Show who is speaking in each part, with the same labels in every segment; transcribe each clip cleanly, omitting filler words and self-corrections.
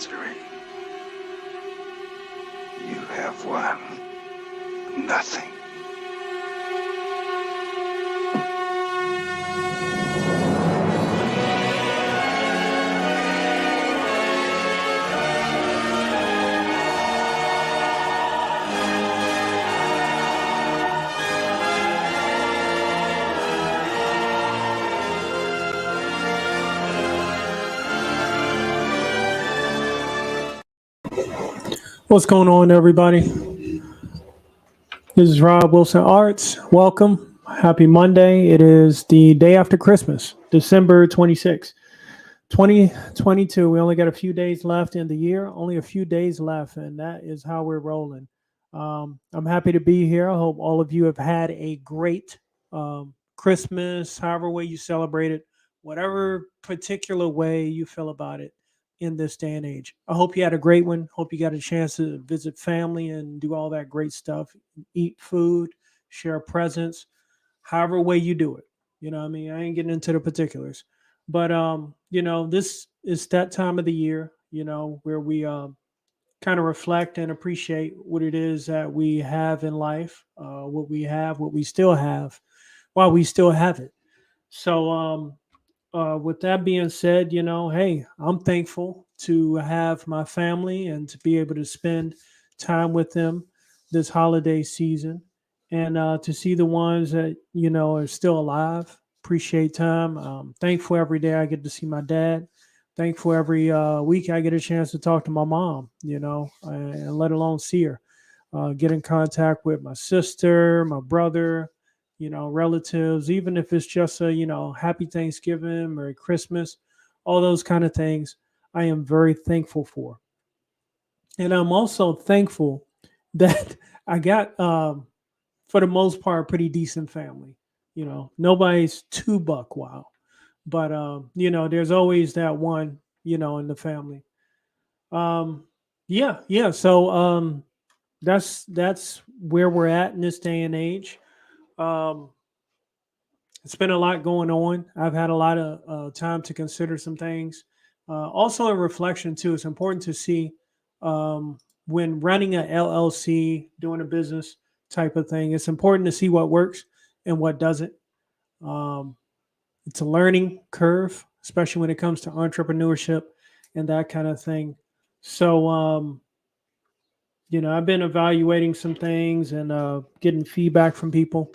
Speaker 1: history. You have won nothing.
Speaker 2: What's going on, everybody? This is Rob Wilson Arts. Welcome. Happy Monday. It is the day after Christmas, December 26th, 2022. We only got a few days left in the year, only a few days left, and that is how we're rolling. I'm happy to be here. I hope all of you have had a great Christmas, however way you celebrate it, whatever particular way you feel about it in this day and age. I hope you had a great one. Hope you got a chance to visit family and do all that great stuff, eat food, share presents, however way you do it. You know what I mean? I ain't getting into the particulars. But this is that time of the year, where we kind of reflect and appreciate what it is that we have in life, what we have, what we still have, while we still have it. So with that being said, hey, I'm thankful to have my family and to be able to spend time with them this holiday season and to see the ones that, are still alive. Appreciate time. Thankful every day I get to see my dad. Thankful every week I get a chance to talk to my mom, and let alone see her. Get in contact with my sister, my brother, relatives, even if it's just a, happy Thanksgiving, Merry Christmas, all those kind of things, I am very thankful for. And I'm also thankful that I got, for the most part, a pretty decent family. Nobody's too buck wild, but, there's always that one, in the family. Um, yeah. So that's where we're at in this day and age. Um, It's been a lot going on. I've had a lot of time to consider some things. Also, in reflection, too, it's important to see when running a LLC, doing a business type of thing, it's important to see what works and what doesn't. Um, it's a learning curve, especially when it comes to entrepreneurship and that kind of thing. So, I've been evaluating some things and getting feedback from people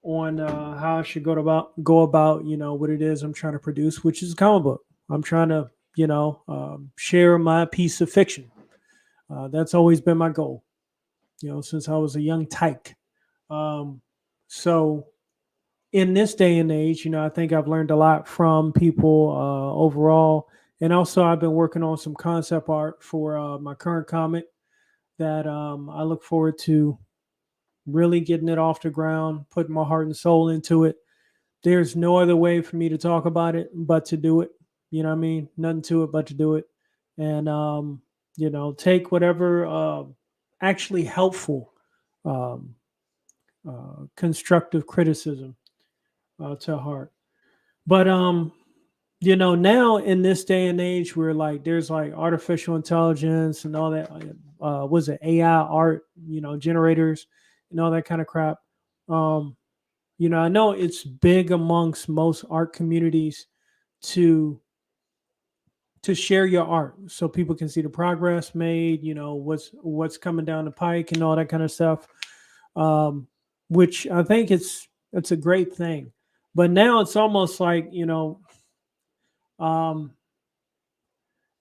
Speaker 2: on how I should go about what it is I'm trying to produce, which is a comic book. I'm trying to share my piece of fiction. That's always been my goal, since I was a young tyke. So in this day and age, I think I've learned a lot from people overall, and also I've been working on some concept art for my current comic that I look forward to really getting it off the ground, putting my heart and soul into it. There's no other way for me to talk about it but to do it. You know what I mean? Nothing to it but to do it. And, take whatever actually helpful, um, constructive criticism to heart. But, now in this day and age where like there's like artificial intelligence and all that, was it AI art, generators and all that kind of crap. Um, I know it's big amongst most art communities to share your art so people can see the progress made, what's coming down the pike and all that kind of stuff. Um, which I think it's a great thing. But now it's almost like, um,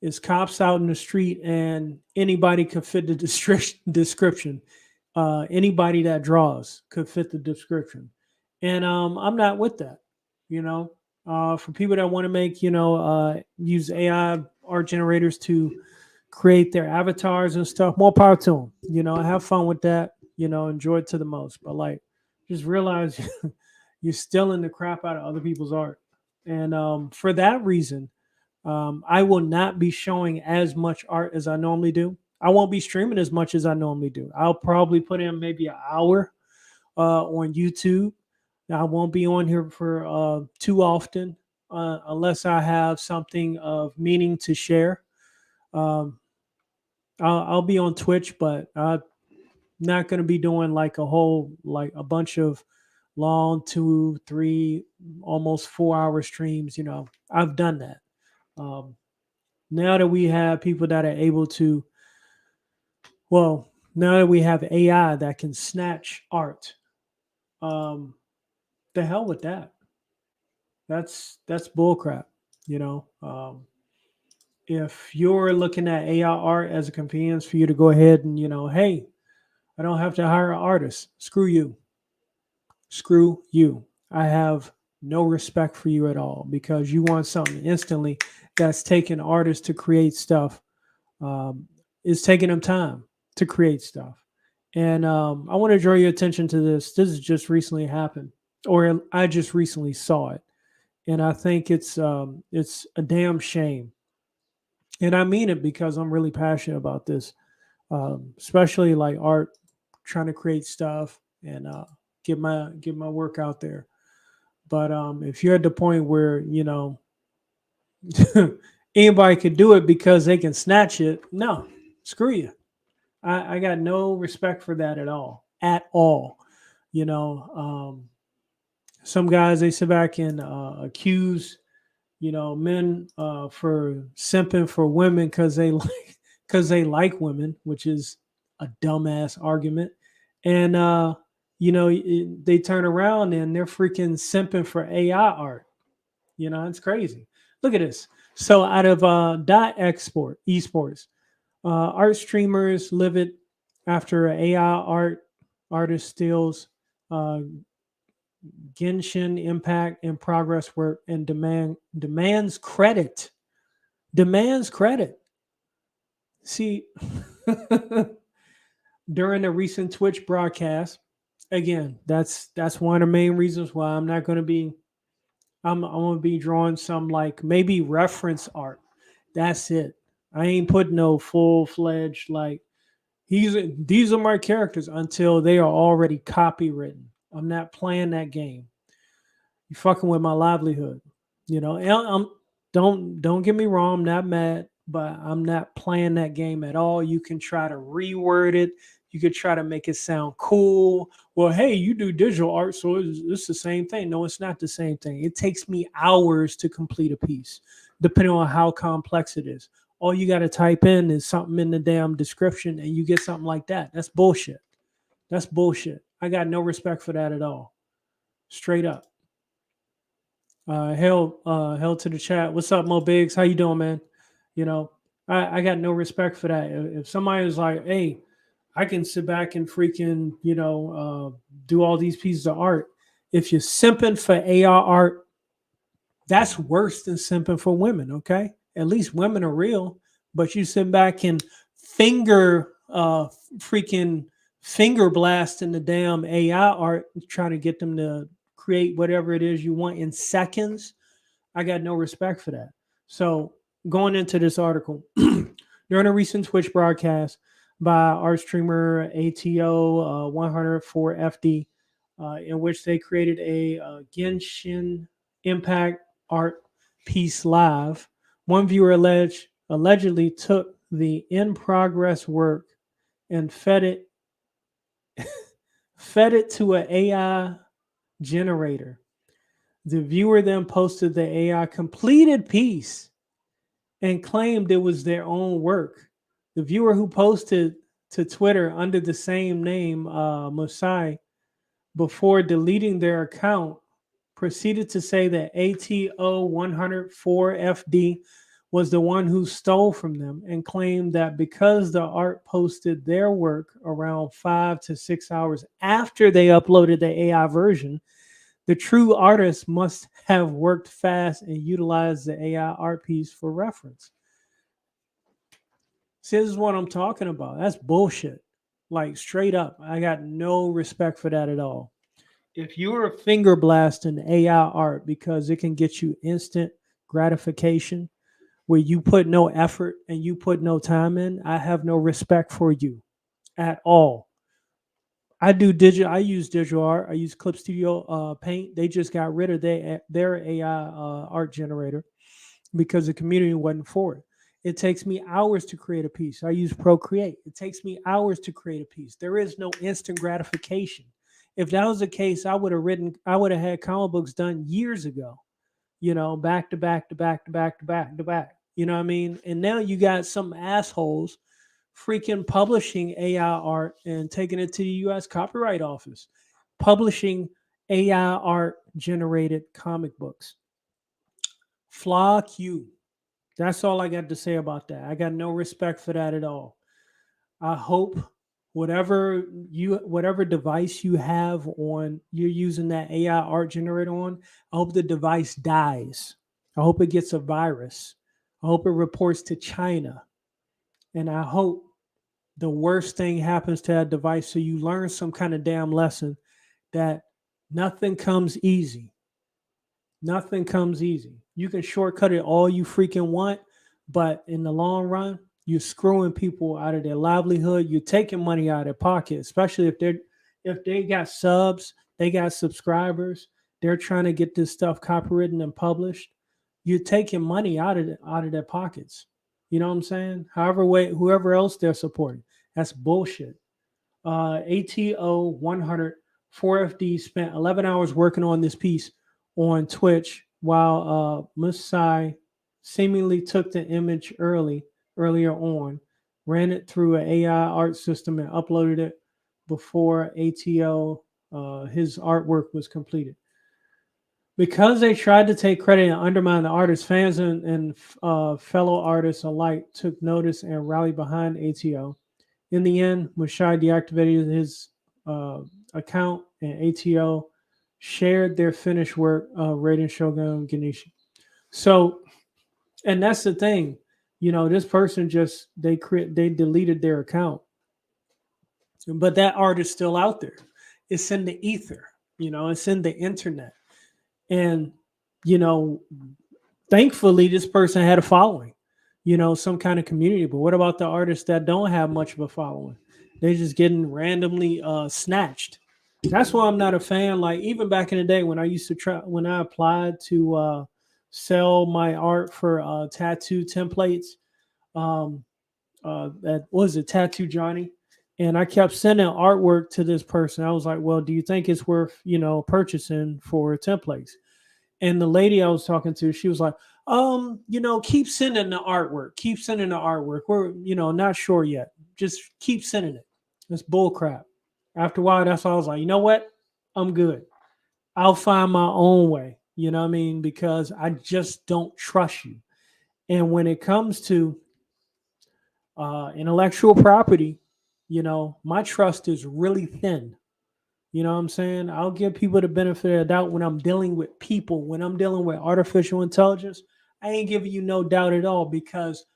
Speaker 2: it's cops out in the street and anybody could fit the description. Anybody that draws could fit the description. And I'm not with that, you know. For people that want to make, use AI art generators to create their avatars and stuff, more power to them. Have fun with that, enjoy it to the most. But like, just realize you're stealing the crap out of other people's art. And for that reason, I will not be showing as much art as I normally do. I won't be streaming as much as I normally do. I'll probably put in maybe an hour on YouTube. I won't be on here for too often unless I have something of meaning to share. Um, I'll be on Twitch, but I'm not going to be doing like a bunch of long 2, 3, almost 4 hour streams. I've done that. Um, Now that we have people that are able to, well, now that we have AI that can snatch art, um, the hell with that. That's bullcrap. You know, if you're looking at AI art as a convenience for you to go ahead and hey, I don't have to hire an artist. Screw you. Screw you. I have no respect for you at all because you want something instantly that's taking artists to create stuff. It's taking them time to create stuff. And I want to draw your attention to this. This has just recently happened, or I just recently saw it, and I think it's a damn shame. And I mean it because I'm really passionate about this, especially like art, trying to create stuff and get my work out there. But if you're at the point where anybody could do it because they can snatch it, no, screw you. I got no respect for that at all. At all. You know, some guys they sit back and accuse men for simping for women because they like women, which is a dumbass argument. And they turn around and they're freaking simping for AI art. It's crazy. Look at this. So out of dot export esports, art streamers live it after AI artist steals uh, Genshin impact and progress work and demands credit. Demands credit. See, during the recent Twitch broadcast, again, that's one of the main reasons why I'm not going to be. I'm gonna be drawing some like maybe reference art. That's it. I ain't put no full fledged like these are my characters until they are already copywritten. I'm not playing that game. You fucking with my livelihood. And don't get me wrong, I'm not mad, but I'm not playing that game at all. You can try to reword it. You could try to make it sound cool. Well, hey, you do digital art, so it's the same thing. No, it's not the same thing. It takes me hours to complete a piece, depending on how complex it is. All you got to type in is something in the damn description, and you get something like that. That's bullshit. That's bullshit. I got no respect for that at all. Straight up. Hell to the chat. What's up, Mo Biggs? How you doing, man? You know, I got no respect for that. If somebody is like, hey, I can sit back and freaking, do all these pieces of art. If you're simping for AR art, that's worse than simping for women, okay? At least women are real, but you sit back and freaking finger blast in the damn AI art, trying to get them to create whatever it is you want in seconds. I got no respect for that. So going into this article, during a recent Twitch broadcast by art streamer ATO 104FD, in which they created a Genshin Impact art piece live, one viewer allegedly took the in progress work and fed it to an AI generator. The viewer then posted the AI completed piece and claimed it was their own work. The viewer who posted to Twitter under the same name, Musai, before deleting their account, proceeded to say that ATO 104FD was the one who stole from them and claimed that because the art posted their work around 5 to 6 hours after they uploaded the AI version, the true artist must have worked fast and utilized the AI art piece for reference. See, this is what I'm talking about. That's bullshit. Like straight up. I got no respect for that at all. If you're finger blasting AI art because it can get you instant gratification where you put no effort and you put no time in, I have no respect for you at all. I use digital art. I use Clip Studio Paint. They just got rid of their AI art generator because the community wasn't for it. It takes me hours to create a piece. I use Procreate. It takes me hours to create a piece. There is no instant gratification. If that was the case, I would have had comic books done years ago, back to back to back to back to back to back. You know what I mean? And now you got some assholes freaking publishing AI art and taking it to the US Copyright Office, publishing AI art generated comic books. Flock you. That's all I got to say about that. I got no respect for that at all. I hope whatever device you have on you're using that AI art generator on, I hope the device dies. I hope it gets a virus. I hope it reports to China. And I hope the worst thing happens to that device so you learn some kind of damn lesson that nothing comes easy. Nothing comes easy. You can shortcut it all you freaking want, but in the long run, you're screwing people out of their livelihood. You're taking money out of their pocket, especially if they got subs, they got subscribers, they're trying to get this stuff copywritten and published. You're taking money out of their pockets. You know what I'm saying? Whoever else they're supporting, that's bullshit. ATO 100 4FD spent 11 hours working on this piece on Twitch while Musai seemingly took the image earlier on, ran it through an AI art system and uploaded it before ATO his artwork was completed. Because they tried to take credit and undermine the artist, fans and fellow artists alike took notice and rallied behind ATO. In the end, Mushai deactivated his account, and ATO shared their finished work, Raiden Shogun Ganeshi. So, and that's the thing, this person they deleted their account, but that art is still out there. It's in the ether, it's in the internet, and thankfully this person had a following, some kind of community. But what about the artists that don't have much of a following? They're just getting randomly snatched. That's why I'm not a fan. Like, even back in the day when I applied to sell my art for tattoo templates, that was it, Tattoo Johnny, and I kept sending artwork to this person. I was like, well, do you think it's worth purchasing for templates? And the lady I was talking to, she was like, keep sending the artwork. Keep sending the artwork. We're, not sure yet. Just keep sending it. It's bull crap. After a while, that's why I was like, you know what? I'm good. I'll find my own way. You know what I mean? Because I just don't trust you. And when it comes to intellectual property, my trust is really thin. You know what I'm saying? I'll give people the benefit of the doubt when I'm dealing with people. When I'm dealing with artificial intelligence, I ain't giving you no doubt at all, because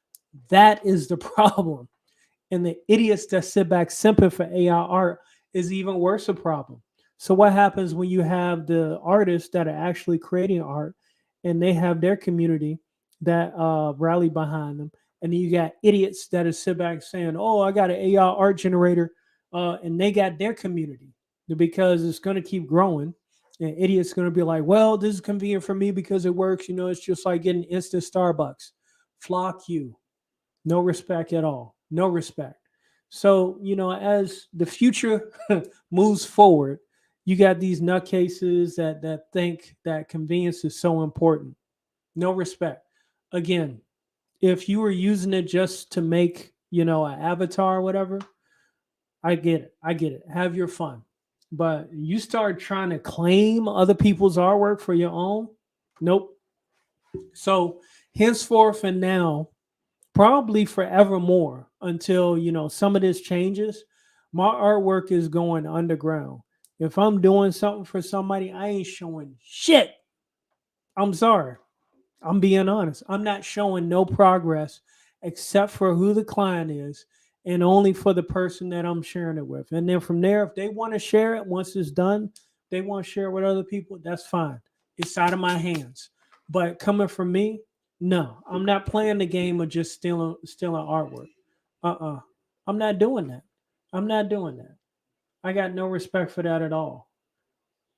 Speaker 2: that is the problem. And the idiots that sit back simping for AI art is even worse a problem. So what happens when you have the artists that are actually creating art and they have their community that rally behind them, and then you got idiots that are sit back saying, oh, I got an AI art generator, and they got their community, because it's going to keep growing. And idiots going to be like, well, this is convenient for me because it works. It's just like getting instant Starbucks. Flock you. No respect at all. No respect. So, as the future moves forward, you got these nutcases that think that convenience is so important. No respect. Again, if you were using it just to make, an avatar or whatever, I get it. I get it. Have your fun. But you start trying to claim other people's artwork for your own, nope. So henceforth and now, probably forevermore, until some of this changes, my artwork is going underground. If I'm doing something for somebody, I ain't showing shit. I'm sorry. I'm being honest. I'm not showing no progress except for who the client is, and only for the person that I'm sharing it with. And then from there, if they want to share it once it's done, they want to share it with other people, that's fine. It's out of my hands. But coming from me, no, I'm not playing the game of just stealing artwork. I'm not doing that. I'm not doing that. I got no respect for that at all.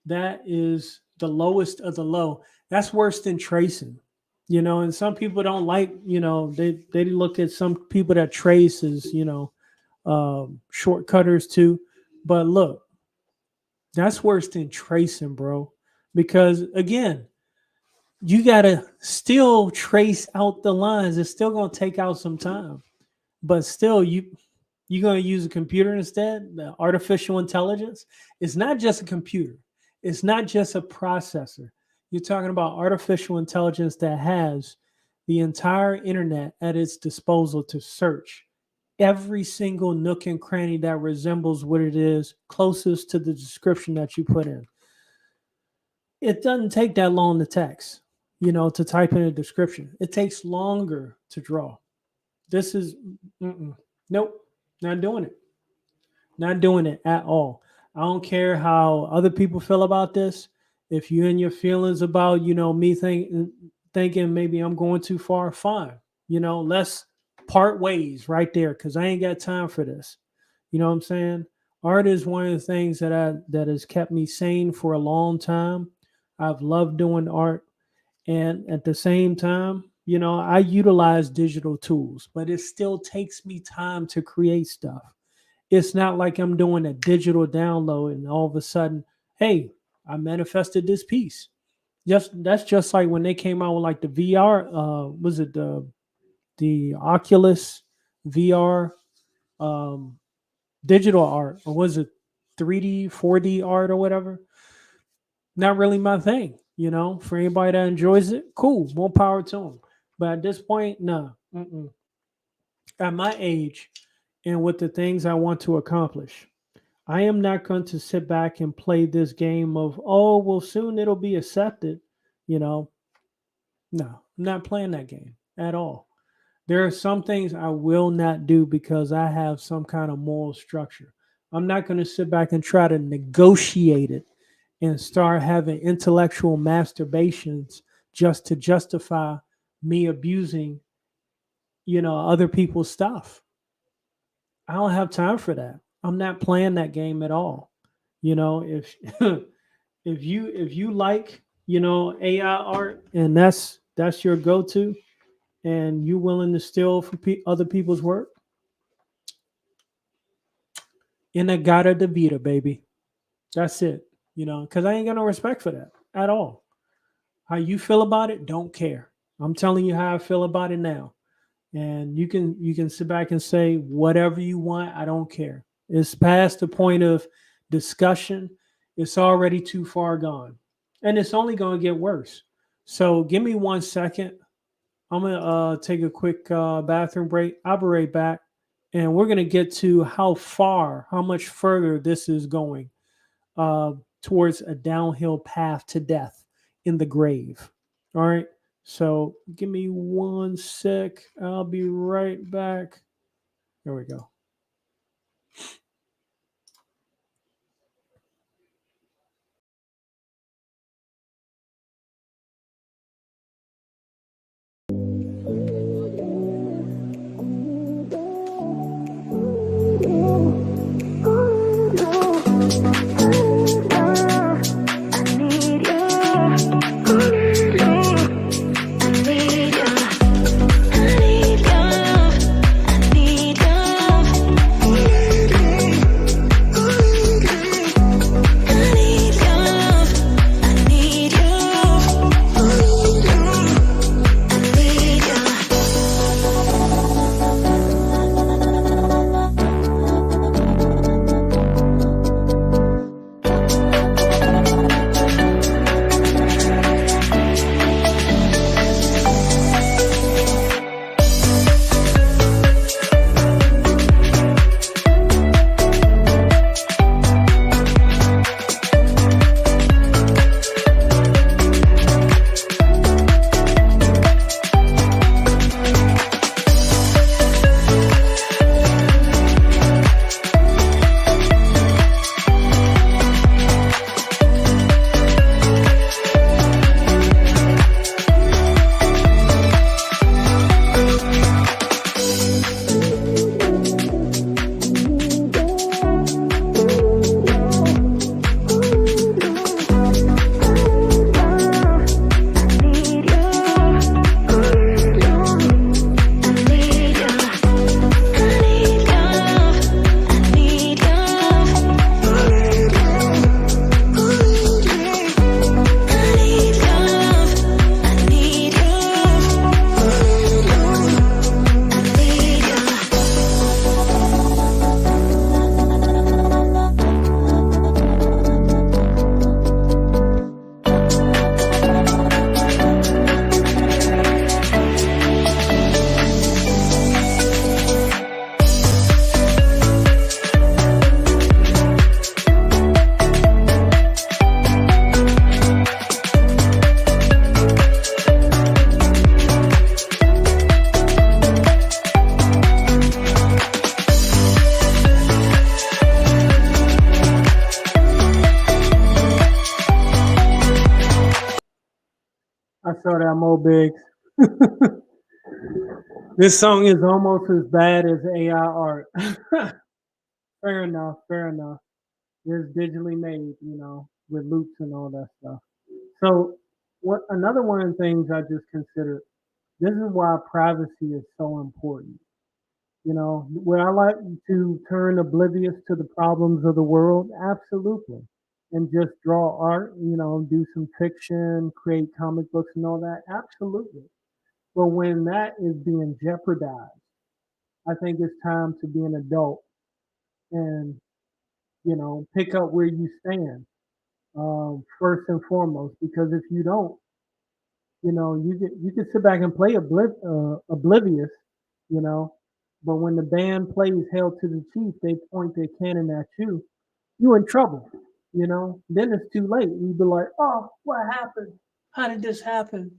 Speaker 2: That is the lowest of the low. That's worse than tracing. And some people don't like, they look at some people that trace as, shortcutters too. But look, that's worse than tracing, bro. Because again, you gotta still trace out the lines. It's still gonna take out some time, but still, you're gonna use a computer instead. The artificial intelligence. It's not just a computer. It's not just a processor. You're talking about artificial intelligence that has the entire internet at its disposal to search every single nook and cranny that resembles what it is closest to the description that you put in. It doesn't take that long to text, to type in a description. It takes longer to draw. This is, nope, not doing it. Not doing it at all. I don't care how other people feel about this. If you're in your feelings about, me thinking maybe I'm going too far, fine. Let's part ways right there because I ain't got time for this. You know what I'm saying? Art is one of the things that has kept me sane for a long time. I've loved doing art. And at the same time, I utilize digital tools, but it still takes me time to create stuff. It's not like I'm doing a digital download and all of a sudden, hey, I manifested this piece. That's just like when they came out with like the VR, was it the Oculus VR digital art, or was it 3D, 4D art or whatever? Not really my thing, For anybody that enjoys it, cool, more power to them. But at this point, no. At my age and with the things I want to accomplish, I am not going to sit back and play this game of, oh, well, soon it'll be accepted. No, I'm not playing that game at all. There are some things I will not do because I have some kind of moral structure. I'm not going to sit back and try to negotiate it and start having intellectual masturbations just to justify me abusing, other people's stuff. I don't have time for that. I'm not playing that game at all. If if you like, AI art and that's your go-to and you willing to steal from other people's work, in a gata de vida, baby. That's it. Because I ain't got no respect for that at all. How you feel about it, don't care. I'm telling you how I feel about it now. And you can sit back and say whatever you want. I don't care. It's past the point of discussion. It's already too far gone. And it's only going to get worse. So give me 1 second. I'm going to take a quick bathroom break. I'll be right back. And we're going to get to how much further this is going towards a downhill path to death in the grave. All right. So give me 1 sec. I'll be right back. There we go. Mo Biggs. This song is almost as bad as AI art. Fair enough, fair enough. It's digitally made, with loops and all that stuff. So, what another one of the things I just considered. This is why privacy is so important. Would I like to turn oblivious to the problems of the world? Absolutely. And just draw art, do some fiction, create comic books and all that? Absolutely. But when that is being jeopardized, I think it's time to be an adult and, pick up where you stand, first and foremost. Because if you don't, you can sit back and play oblivious, you know, but when the band plays "Hail to the Chief," they point their cannon at you. You in trouble, Then it's too late. You be like, "Oh, what happened? How did this happen?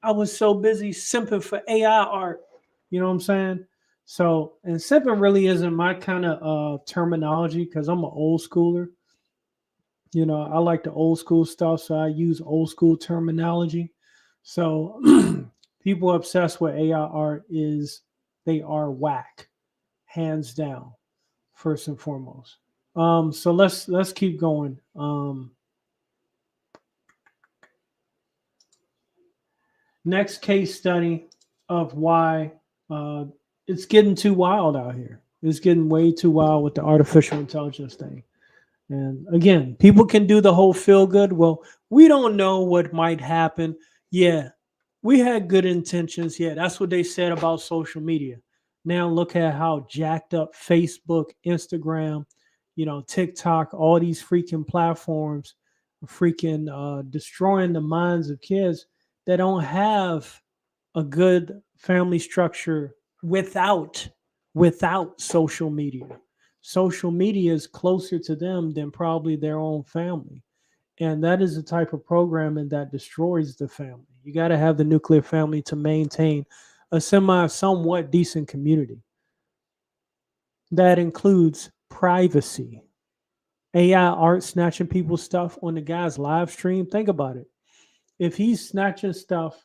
Speaker 2: I was so busy simping for AI art." You know what I'm saying? So, and simping really isn't my kind of terminology because I'm an old schooler. I like the old school stuff, so I use old school terminology. So people obsessed with AI art is they are whack, hands down, first and foremost. So let's keep going. Next case study of why it's getting too wild out here. It's getting way too wild with the artificial intelligence thing. And again, people can do the whole feel good. Well, we don't know what might happen. Yeah, we had good intentions. Yeah, that's what they said about social media. Now look at how jacked up Facebook, Instagram, TikTok, all these freaking platforms are freaking destroying the minds of kids that don't have a good family structure without social media. Social media is closer to them than probably their own family. And that is the type of programming that destroys the family. You got to have the nuclear family to maintain a somewhat decent community. That includes privacy. AI art snatching people's stuff on the guy's live stream. Think about it. If he's snatching stuff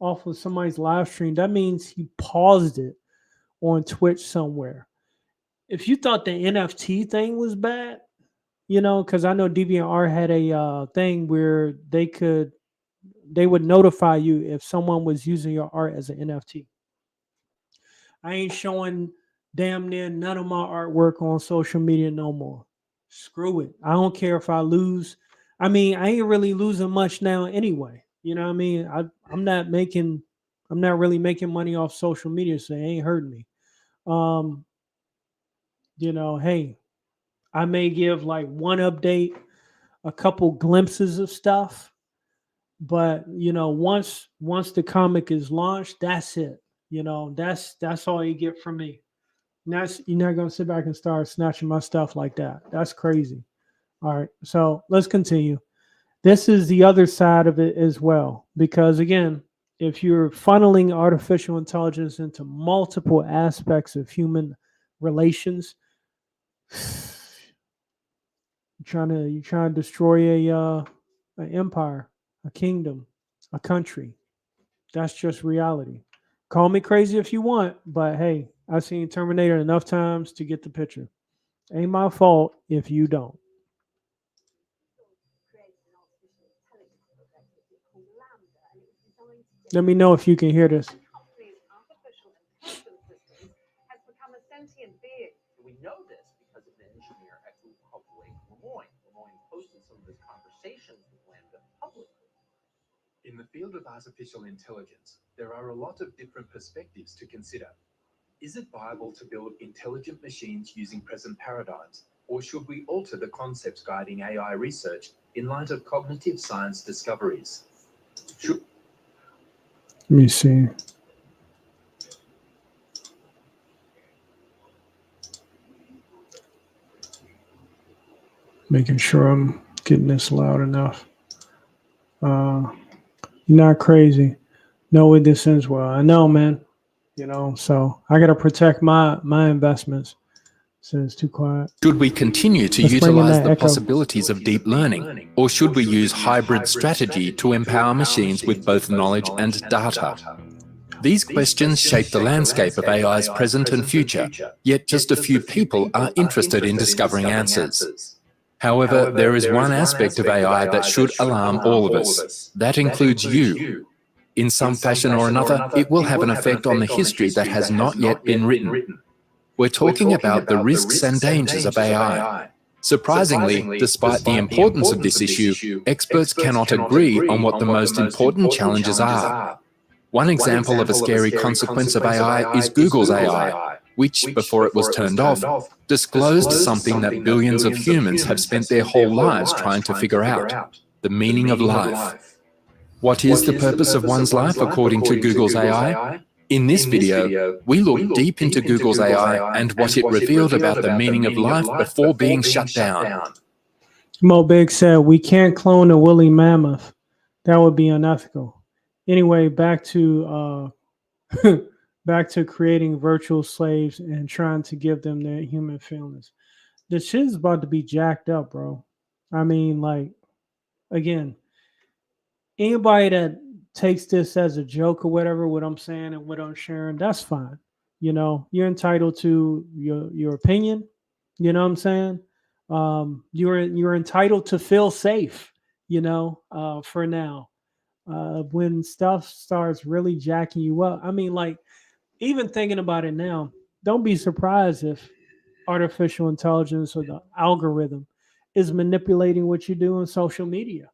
Speaker 2: off of somebody's live stream, that means he paused it on Twitch somewhere. If you thought the NFT thing was bad, because I know DeviantArt had a thing where they would notify you if someone was using your art as an NFT. I ain't showing damn near none of my artwork on social media no more. Screw it. I don't care if I lose. I mean, I ain't really losing much now anyway. You know what I mean? I'm not really making money off social media, so it ain't hurting me. Hey, I may give like one update, a couple glimpses of stuff, but once the comic is launched, that's it. That's all you get from me. You're not gonna sit back and start snatching my stuff like that. That's crazy. All right, so let's continue. This is the other side of it as well, because again, if you're funneling artificial intelligence into multiple aspects of human relations, you're trying to destroy an empire, a kingdom, a country. That's just reality. Call me crazy if you want, but hey, I've seen Terminator enough times to get the picture. Ain't my fault if you don't. Let me know if you can hear this.
Speaker 3: We know this because of an engineer at Huawei Lemoyne. Lemoyne posted some of his conversations with Lambda publicly.
Speaker 4: In the field of artificial intelligence, there are a lot of different perspectives to consider. Is it viable to build intelligent machines using present paradigms, or should we alter the concepts guiding AI research in light of cognitive science discoveries?
Speaker 2: Let me see. Making sure I'm getting this loud enough. You're not crazy. No, it this ends well. I know, man. So I gotta protect my investments. Says too quiet.
Speaker 5: Should we continue to
Speaker 2: Let's bring in
Speaker 5: utilize
Speaker 2: that
Speaker 5: the
Speaker 2: echo.
Speaker 5: possibilities of deep learning, or should we use hybrid strategy to empower machines with both knowledge and data? These questions shape the landscape of AI's present and future, yet just a few people are interested in discovering answers. However, there is one aspect of AI that should alarm all of us. That includes you. In some fashion or another, it will have an effect on the history that has not yet been written. We're talking about the risks and dangers of AI. Surprisingly, despite the importance of this issue, experts cannot agree on what the most important challenges are. One example of a scary consequence of AI is Google's AI, which, before it was turned off, disclosed something that billions of humans have spent their whole lives trying to figure out: the meaning of life. What is the purpose of one's life according to Google's AI? In this video, we look deep into Google's AI and what it revealed about the meaning of life before being shut down.
Speaker 2: Mo Big said, we can't clone a woolly mammoth. That would be unethical. Anyway, back to back to creating virtual slaves and trying to give them their human feelings. The shit is about to be jacked up, bro. I mean, like, again, anybody that takes this as a joke or whatever, what I'm saying and what I'm sharing, that's fine. You know, you're entitled to your opinion. You know what I'm saying? You're entitled to feel safe, you know, for now. When stuff starts really jacking you up, I mean, like, even thinking about it now, don't be surprised if artificial intelligence or the algorithm is manipulating what you do on social media.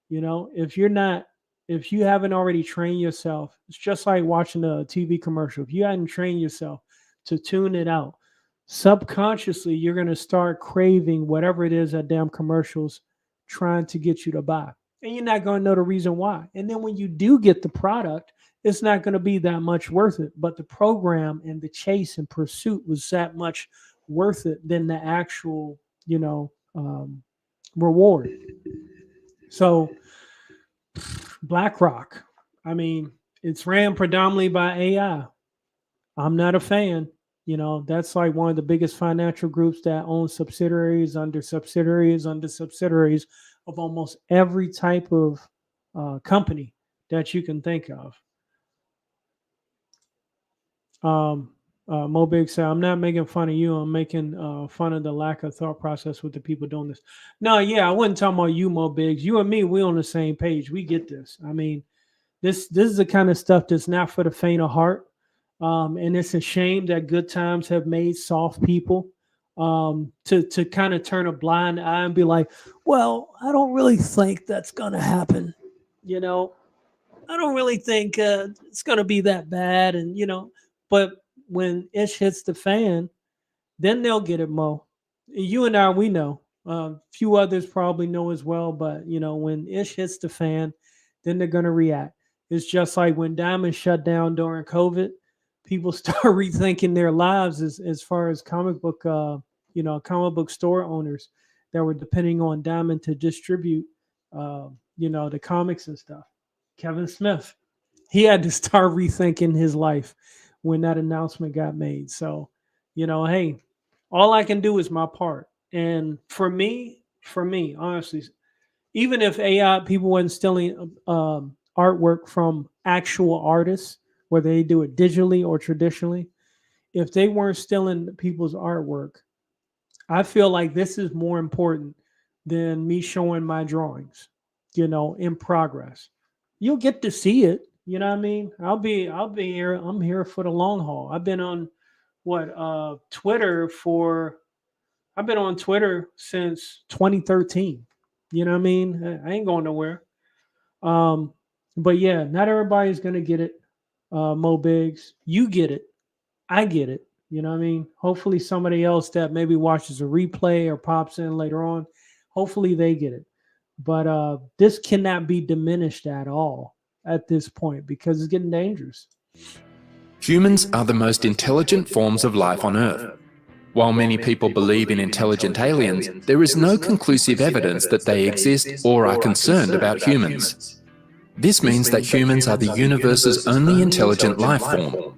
Speaker 2: You know, if you haven't already trained yourself, it's just like watching a TV commercial. If you hadn't trained yourself to tune it out, subconsciously, you're going to start craving whatever it is that damn commercials trying to get you to buy. And you're not going to know the reason why. And then when you do get the product, it's not going to be that much worth it. But the program and the chase and pursuit was that much worth it than the actual, you know, reward. So BlackRock, I mean, it's ran predominantly by AI. I'm not a fan. You know, that's like one of the biggest financial groups that owns subsidiaries under subsidiaries under subsidiaries of almost every type of company that you can think of. Mo Big said, I'm not making fun of you. I'm making fun of the lack of thought process with the people doing this. No, yeah, I wasn't talking about you, Mo Biggs. You and me, we on the same page. We get this. I mean, this is the kind of stuff that's not for the faint of heart. And it's a shame that good times have made soft people to kind of turn a blind eye and be like, well, I don't really think that's going to happen. You know, I don't really think it's going to be that bad. And, you know, but when ish hits the fan, then they'll get it, Mo. You and I, we know. Few others probably know as well. But, you know, when ish hits the fan, then they're going to react. It's just like when Diamond shut down during COVID, people start rethinking their lives as far as comic book store owners that were depending on Diamond to distribute, the comics and stuff. Kevin Smith, he had to start rethinking his life when that announcement got made. So, you know, hey, all I can do is my part. And for me, honestly, even if AI people weren't stealing artwork from actual artists, whether they do it digitally or traditionally, if they weren't stealing people's artwork, I feel like this is more important than me showing my drawings, you know, in progress. You'll get to see it. You know what I mean? I'll be here. I'm here for the long haul. I've been on I've been on Twitter since 2013. You know what I mean? I ain't going nowhere. But yeah, not everybody's gonna get it. Mo Biggs, you get it. I get it. You know what I mean? Hopefully somebody else that maybe watches a replay or pops in later on, hopefully they get it. But this cannot be diminished at all at this point because it's getting dangerous.
Speaker 5: Humans are the most intelligent forms of life on Earth. While many people believe in intelligent aliens, there is no conclusive evidence that they exist or are concerned about humans. This means that humans are the universe's only intelligent life form.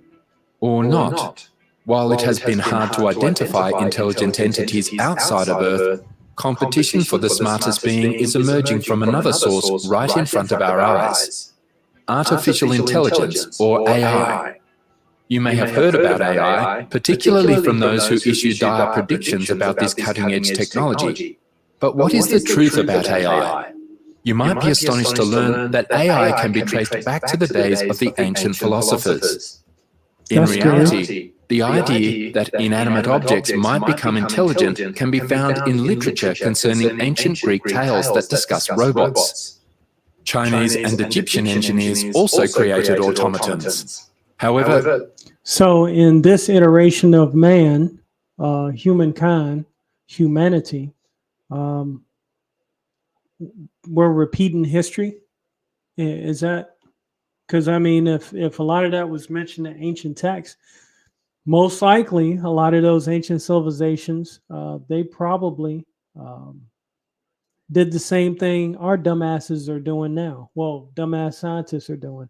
Speaker 5: Or not. While it has been hard to identify intelligent entities outside of Earth, competition for the smartest being is emerging from another source right in front of our eyes: artificial intelligence, or AI. You may have heard about AI, particularly from those who issue dire predictions about this cutting-edge technology. But what is the truth about AI? You might be astonished to learn that AI can be traced back to the days of the ancient philosophers. In reality, the idea that inanimate objects might become intelligent can be found in literature concerning ancient Greek tales that discuss robots. Chinese and Egyptian engineers also created automatons. However,
Speaker 2: So in this iteration of man, humanity, we're repeating history. Is that because, I mean, if a lot of that was mentioned in ancient texts, most likely a lot of those ancient civilizations, they probably did the same thing our dumbasses are doing now. Well, dumbass scientists are doing.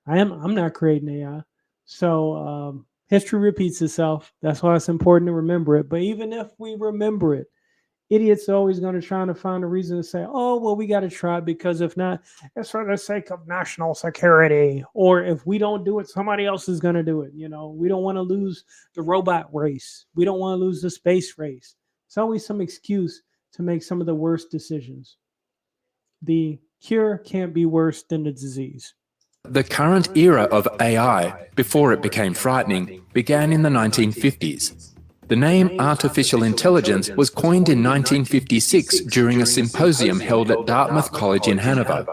Speaker 2: I'm not creating AI. So history repeats itself. That's why it's important to remember it. But even if we remember it, idiots are always going to try to find a reason to say, oh, well, we got to try, because if not, it's for the sake of national security. Or if we don't do it, somebody else is going to do it. You know, we don't want to lose the robot race. We don't want to lose the space race. It's always some excuse to make some of the worst decisions. The cure can't be worse than the disease.
Speaker 5: the current era of AI, before it became frightening, began in the 1950s. The name artificial intelligence was coined in 1956 during a symposium held at Dartmouth College in Hanover.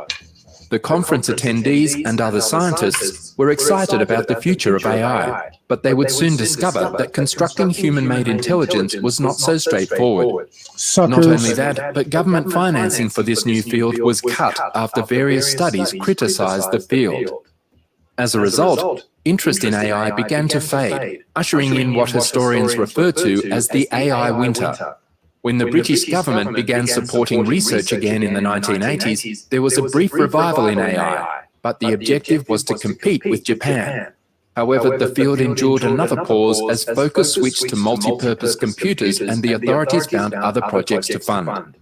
Speaker 5: The conference attendees and other scientists were excited about the future of AI, but they would soon discover that constructing human-made intelligence was not so straightforward. Not only that, but government financing for this new field was cut after various studies criticised the field. As a result, interest in AI began to fade, ushering in what historians refer to as the AI winter. When the British government began supporting research again in the 1980s, there was a brief revival in AI, but the objective was to compete with Japan. However, the field endured another pause as focus switched to multi-purpose computers and the authorities found other projects to fund.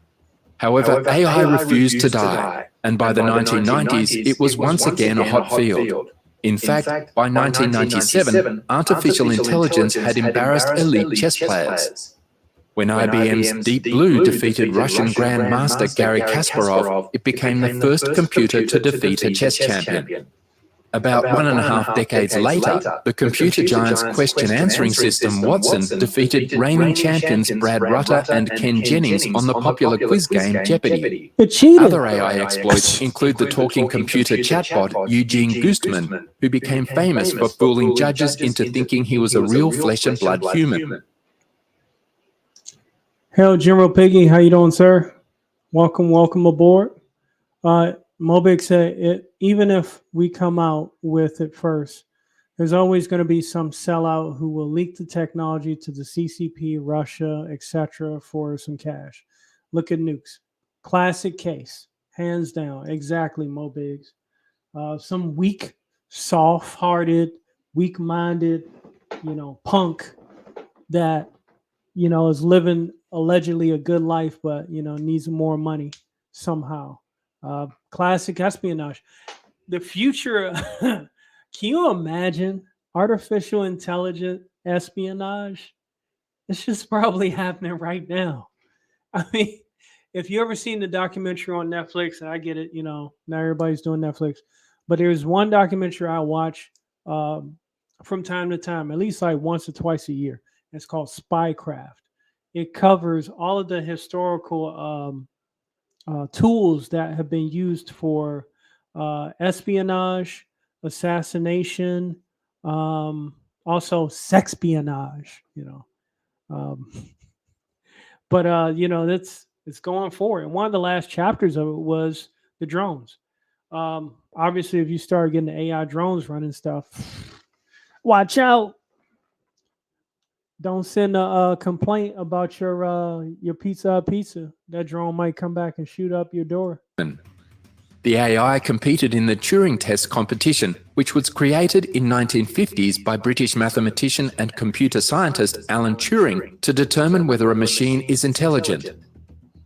Speaker 5: However, AI refused to die, and by the 1990s, it was once again a hot field. In fact, by 1997, artificial intelligence had embarrassed elite chess players. When IBM's Deep Blue defeated Russian Grandmaster Garry Kasparov, it became the first computer to defeat a chess champion. About 1.5 decades later, the computer giant's question-answering system, Watson, defeated reigning champions Brad Rutter and Ken Jennings on the popular quiz game Jeopardy!
Speaker 2: It cheated.
Speaker 5: Other AI exploits include the talking computer chatbot Eugene Goostman, who became famous for fooling judges into thinking he was a real flesh-and-blood human.
Speaker 2: Hello, General Piggy. How you doing, sir? Welcome aboard. Mobig said, even if we come out with it first, there's always going to be some sellout who will leak the technology to the CCP, Russia, etc. for some cash. Look at nukes. Classic case. Hands down. Exactly, Mobigs. Some weak, soft-hearted, weak-minded, punk that, is living allegedly a good life, but, needs more money somehow. Classic espionage. The future, can you imagine artificial intelligence espionage? It's just probably happening right now. I mean, if you ever seen the documentary on Netflix, and I get it, not everybody's doing Netflix, but there's one documentary I watch from time to time, at least like once or twice a year. It's called Spycraft. It covers all of the historical tools that have been used for espionage, assassination, also sexpionage, but it's going forward. And one of the last chapters of it was the drones. Obviously, if you start getting the AI drones running stuff, watch out. Don't send a complaint about your Pizza Hut pizza. That drone might come back and shoot up your door.
Speaker 5: The AI competed in the Turing test competition, which was created in 1950s by British mathematician and computer scientist Alan Turing to determine whether a machine is intelligent.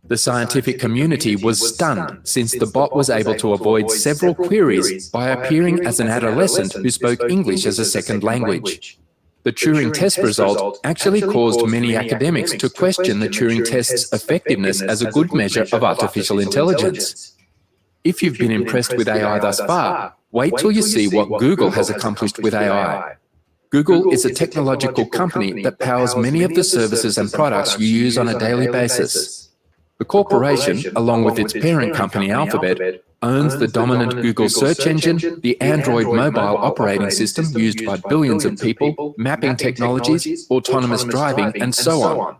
Speaker 5: The scientific community was stunned since the bot was able to avoid several queries by appearing as an adolescent who spoke English as a second language. The Turing test result actually caused many academics to question the Turing test's effectiveness as a good measure of artificial intelligence. If you've been impressed with AI thus far, wait till you see what Google has accomplished with AI. Google is a technological company that powers many of the services and products you use on a daily basis. The corporation, along with its parent company Alphabet, owns the dominant Google search engine, the Android mobile operating system used by billions of people, mapping technologies, autonomous driving, and so on.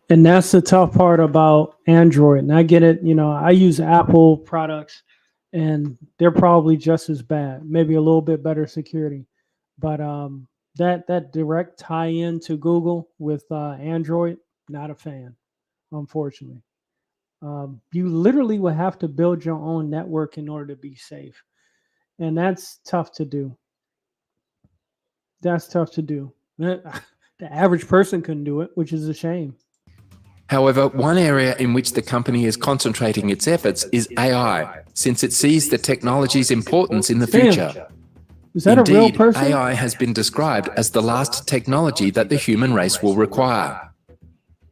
Speaker 2: And that's the tough part about Android. And I get it, I use Apple products and they're probably just as bad, maybe a little bit better security. But that direct tie-in to Google with Android, not a fan, unfortunately. You literally will have to build your own network in order to be safe. And that's tough to do. The average person couldn't do it, which is a shame.
Speaker 5: However, one area in which the company is concentrating its efforts is AI, since it sees the technology's importance in the future.
Speaker 2: Is that
Speaker 5: Indeed,
Speaker 2: a real person?
Speaker 5: AI has been described as the last technology that the human race will require.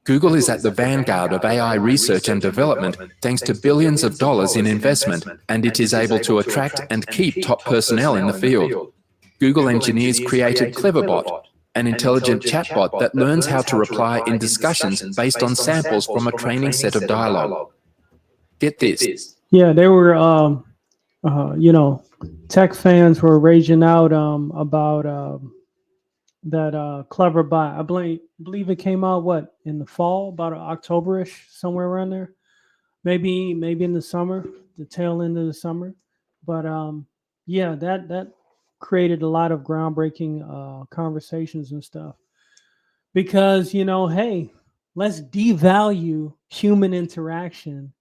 Speaker 5: Google is at the vanguard of AI research and development thanks to billions of dollars in investment, and it is able to attract and keep top personnel in the field. Google engineers created Cleverbot, an intelligent chatbot that learns how to reply in discussions based on samples from a training set of dialogue. Get this.
Speaker 2: Yeah, they were, tech fans were raging out about that Cleverbot. I believe it came out in the fall, about October-ish, somewhere around there. Maybe in the summer, the tail end of the summer. But that created a lot of groundbreaking conversations and stuff. Because, hey, let's devalue human interaction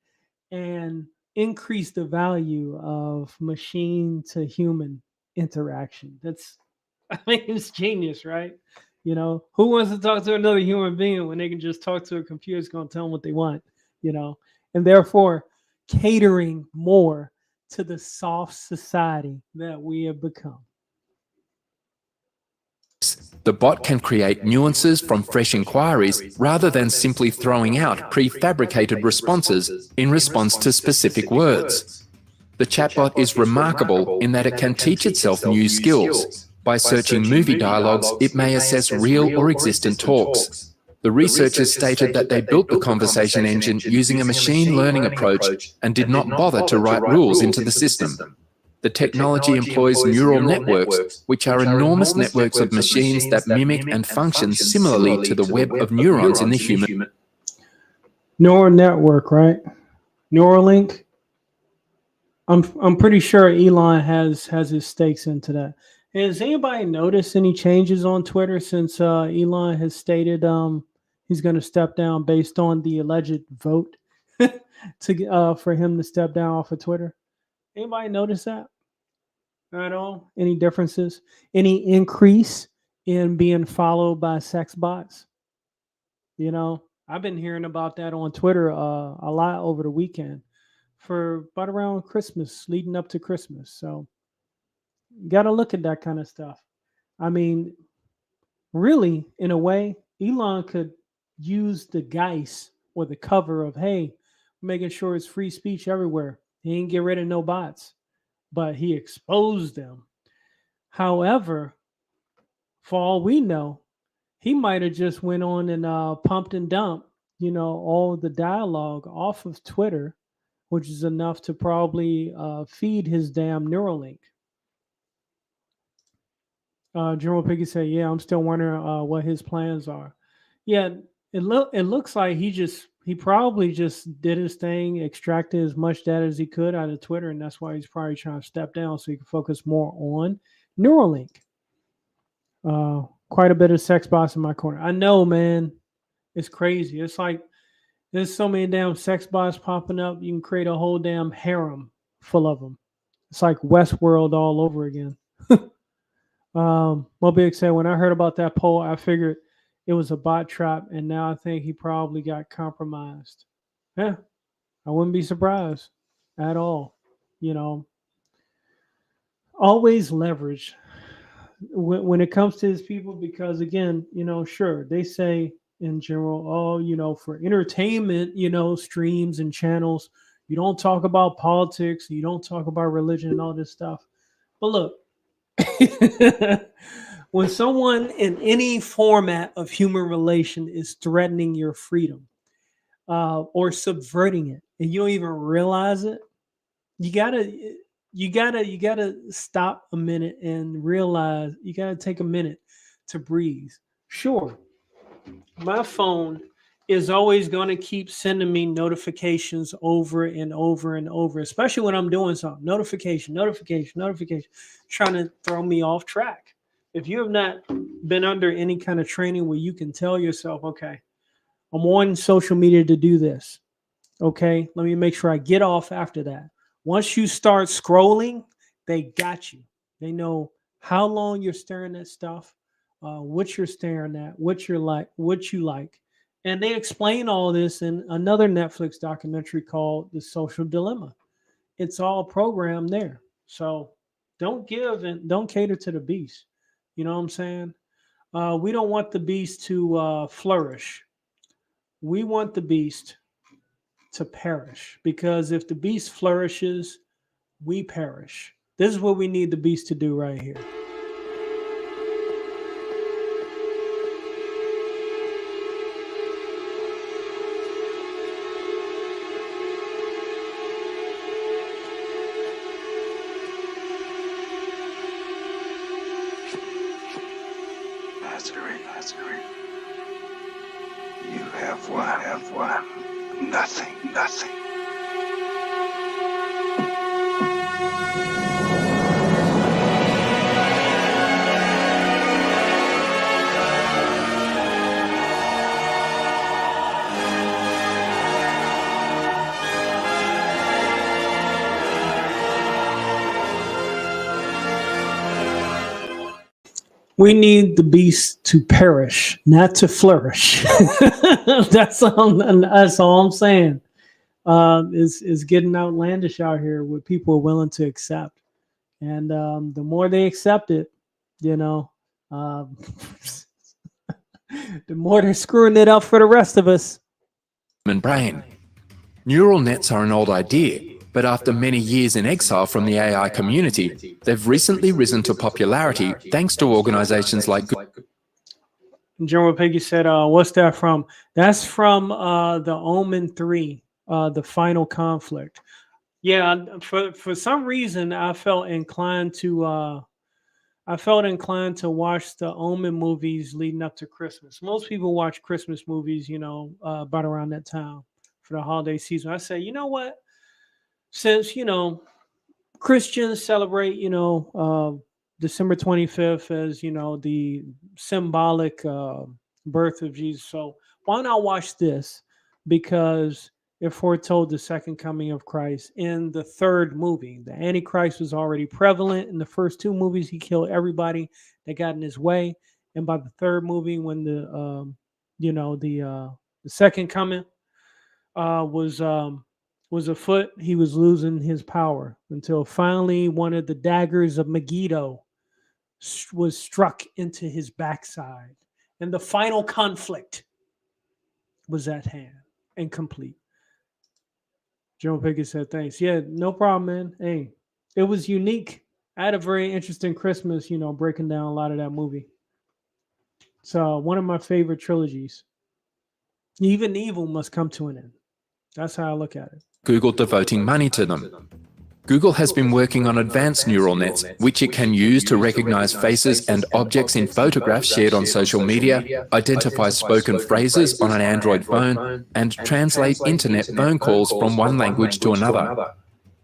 Speaker 2: and increase the value of machine to human interaction. It's genius, right? Who wants to talk to another human being when they can just talk to a computer that's going to tell them what they want, and therefore catering more to the soft society that we have become.
Speaker 5: The bot can create nuances from fresh inquiries rather than simply throwing out prefabricated responses in response to specific words. The chatbot is remarkable in that it can teach itself new skills. By searching movie dialogues, it may assess real or existent talks. The researchers stated that they built the conversation engine using a machine learning approach and did not bother to write rules into the system. The technology employs neural networks, which are enormous networks of machines that mimic and function similarly to the web of neurons in the human.
Speaker 2: Neural network, right? Neuralink. I'm pretty sure Elon has his stakes into that. Has anybody noticed any changes on Twitter since Elon has stated he's going to step down based on the alleged vote for him to step down off of Twitter? Anybody notice that at all? Any differences? Any increase in being followed by sex bots? I've been hearing about that on Twitter a lot over the weekend for about around Christmas, leading up to Christmas. So got to look at that kind of stuff. I mean, really, in a way, Elon could use the guise or the cover of, hey, making sure it's free speech everywhere. He didn't get rid of no bots, but he exposed them. However, for all we know, he might have just went on and pumped and dumped, all the dialogue off of Twitter, which is enough to probably feed his damn Neuralink. General Piggy said, yeah, I'm still wondering what his plans are. Yeah, it looks like he probably just did his thing, extracted as much data as he could out of Twitter, and that's why he's probably trying to step down so he can focus more on Neuralink. Quite a bit of sex bots in my corner. I know, man. It's crazy. It's like there's so many damn sex bots popping up. You can create a whole damn harem full of them. It's like Westworld all over again. Mobig said, when I heard about that poll, I figured it was a bot trap, and now I think he probably got compromised. Yeah, I wouldn't be surprised at all. Always leverage when it comes to his people, because again, sure, they say in general, oh, for entertainment, streams and channels, you don't talk about politics, you don't talk about religion and all this stuff. But look, when someone in any format of human relation is threatening your freedom or subverting it, and you don't even realize it, you gotta stop a minute and realize, you gotta take a minute to breathe. Sure, my phone is always going to keep sending me notifications over and over and over, especially when I'm doing something. Notification, trying to throw me off track. If you have not been under any kind of training where you can tell yourself, okay, I'm on social media to do this. Okay, let me make sure I get off after that. Once you start scrolling, they got you. They know how long you're staring at stuff, what you're staring at, what you like. And they explain all this in another Netflix documentary called The Social Dilemma. It's all programmed there. So don't give and don't cater to the beast. You know what I'm saying? We don't want the beast to flourish. We want the beast to perish, because if the beast flourishes, we perish. This is what we need the beast to do right here.
Speaker 1: Nazarene. You have won. Nothing.
Speaker 2: We need the beast to perish, not to flourish. That's all I'm saying. Is getting outlandish out here, what people are willing to accept, and the more they accept it, the more they're screwing it up for the rest of us.
Speaker 5: Brain. Neural nets are an old idea, but after many years in exile from the AI community, they've recently risen to popularity thanks to organizations like
Speaker 2: General Piggy said, what's that from? That's from the Omen 3, the final conflict. Yeah, for some reason, I felt inclined to watch the Omen movies leading up to Christmas. Most people watch Christmas movies, about around that time for the holiday season. I say, you know what? Since, Christians celebrate, December 25th as, the symbolic birth of Jesus. So why not watch this? Because it foretold the second coming of Christ in the third movie. The Antichrist was already prevalent in the first two movies. He killed everybody that got in his way. And by the third movie, when the second coming was afoot, he was losing his power until finally one of the daggers of Megiddo was struck into his backside, and the final conflict was at hand and complete. Joe Pickett said, thanks. Yeah, no problem, man. Hey, it was unique. I had a very interesting Christmas, breaking down a lot of that movie. It's one of my favorite trilogies. Even evil must come to an end. That's how I look at it.
Speaker 5: Google devoting money to them. Google has been working on advanced neural nets, which it can use to recognize faces and objects in photographs shared on social media, identify spoken phrases on an Android phone, and translate internet phone calls from one language to another.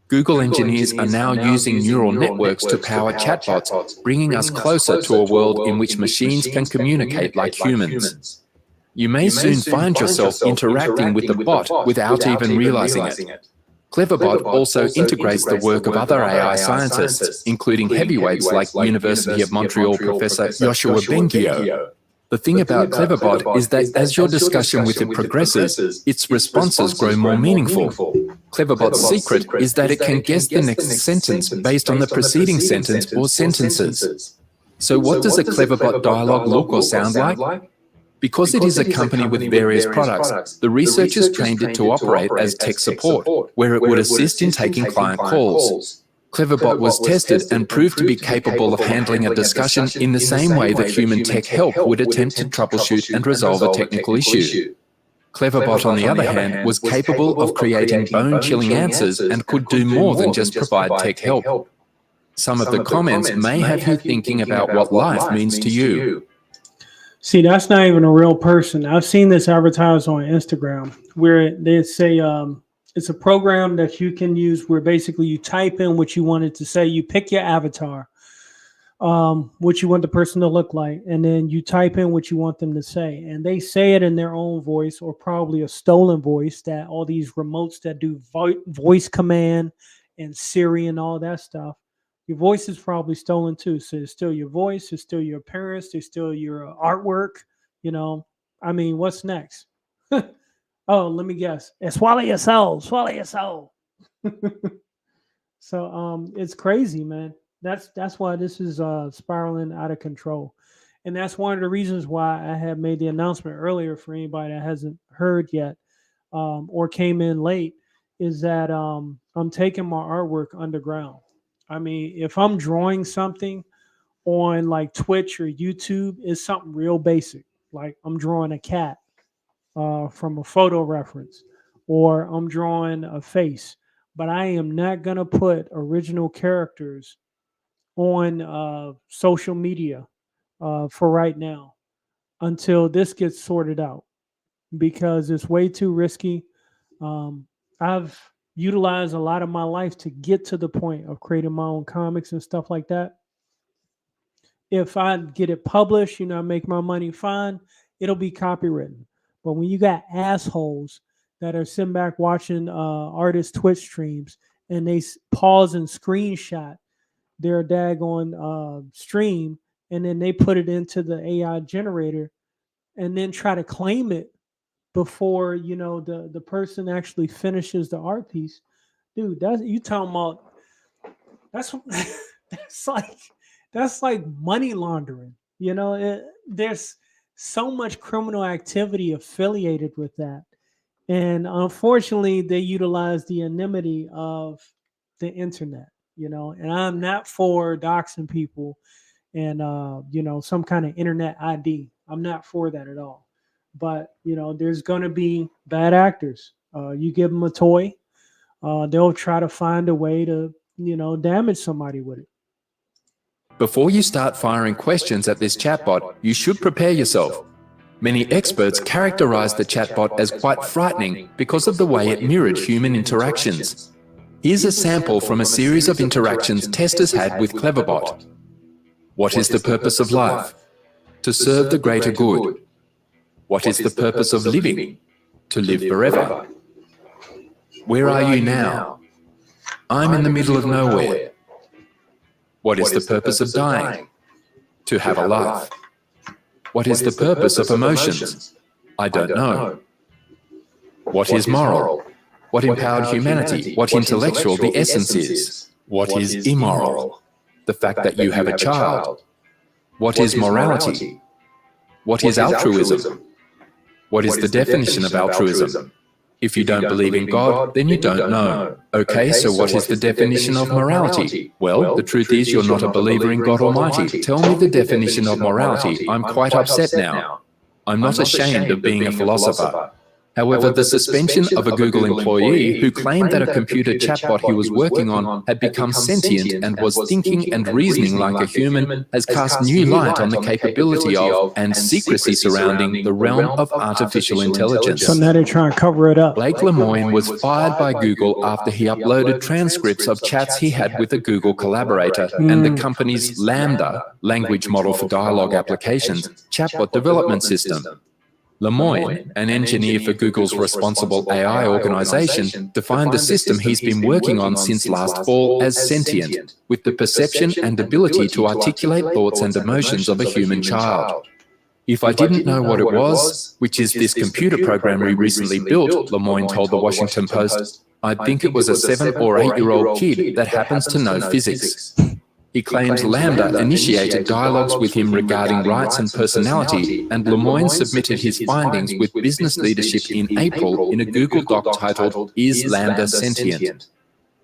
Speaker 5: Google engineers are now using neural networks to power chatbots, bringing us closer to a world in which machines can communicate like humans. You may soon find yourself interacting with the bot without even realizing it. Cleverbot also integrates the work of other AI scientists, including heavyweights like University of Montreal professor Yoshua Bengio. The thing about Cleverbot is that as your discussion with it progresses, its responses grow more meaningful. Cleverbot's secret is that it can guess the next sentence based on the preceding sentence or sentences. So what does a Cleverbot dialogue look or sound like? Because it is a company with various products, the researchers trained it to operate as tech support, where it would assist in taking client calls. Cleverbot was tested and proved to be capable of handling a discussion in the same way that human tech help would attempt to troubleshoot and resolve a technical issue. Cleverbot, on the other hand, was capable of creating bone-chilling answers and could do more than just provide tech help. Some of the comments may have you thinking about what life means to you.
Speaker 2: See, that's not even a real person. I've seen this advertised on Instagram where they say it's a program that you can use where basically you type in what you want it to say. You pick your avatar, what you want the person to look like, and then you type in what you want them to say. And they say it in their own voice or probably a stolen voice that all these remotes that do voice command and Siri and all that stuff. Your voice is probably stolen too. So it's still your voice, it's still your appearance, it's still your artwork. You know, I mean, what's next? Oh, let me guess. And swallow your soul. Swallow your soul. So it's crazy, man. That's why this is spiraling out of control. And that's one of the reasons why I had made the announcement earlier for anybody that hasn't heard yet or came in late, is that I'm taking my artwork underground. I mean, if I'm drawing something on like Twitch or YouTube, it's something real basic. Like I'm drawing a cat from a photo reference, or I'm drawing a face, but I am not going to put original characters on social media for right now until this gets sorted out, because it's way too risky. I've utilized a lot of my life to get to the point of creating my own comics and stuff like that. If I get it published, make my money, fine, it'll be copywritten. But when you got assholes that are sitting back watching artist Twitch streams and they pause and screenshot their daggone stream, and then they put it into the AI generator and then try to claim it before the person actually finishes the art piece, dude, that's you talking about that's like money laundering. There's so much criminal activity affiliated with that. And unfortunately, they utilize the anonymity of the internet, and I'm not for doxing people and, some kind of internet ID. I'm not for that at all. But, there's going to be bad actors. You give them a toy, they'll try to find a way to, damage somebody with it.
Speaker 5: Before you start firing questions at this chatbot, you should prepare yourself. Many experts characterize the chatbot as quite frightening because of the way it mirrored human interactions. Here's a sample from a series of interactions testers had with Cleverbot. What is the purpose of life? To serve the greater good. What is the purpose of living? To live forever. Where are you now? I'm in the middle of nowhere. What is the purpose of dying? To have a life. What is the purpose of emotions? I don't know. What is moral? What empowered humanity? What intellectual the essence is? What is immoral? The fact that you have a child. What is morality? What is altruism? What is the definition of altruism? If you don't believe in God, then you don't know. Okay, so what is the definition of morality? Well, the truth is you're not a believer in God Almighty. Tell me the definition of morality. I'm quite upset now. I'm not ashamed of being a philosopher. However, the suspension of a Google employee who claimed that a computer chatbot he was working on had become sentient and was thinking and reasoning like a human has cast new light on the capability of and secrecy surrounding the realm of artificial intelligence.
Speaker 2: So now they're trying to cover it up.
Speaker 5: Blake Lemoine was fired by Google after he uploaded transcripts of chats he had with a Google collaborator and the company's Lambda, language model for dialogue applications, chatbot development system. Lemoine, an engineer for Google's responsible AI organization, defined the system he's been working on since last fall as sentient, with the perception and ability to articulate thoughts and emotions of a human child. If I didn't know what it was, which is this computer program we recently built, Lemoine told the Washington Post, I'd think it was a 7 or 8-year-old kid that happens to know physics. He claims LaMDA initiated dialogues with him regarding rights and personality, and Lemoine submitted his findings with business leadership in April in a Google Doc titled, Is LaMDA Sentient?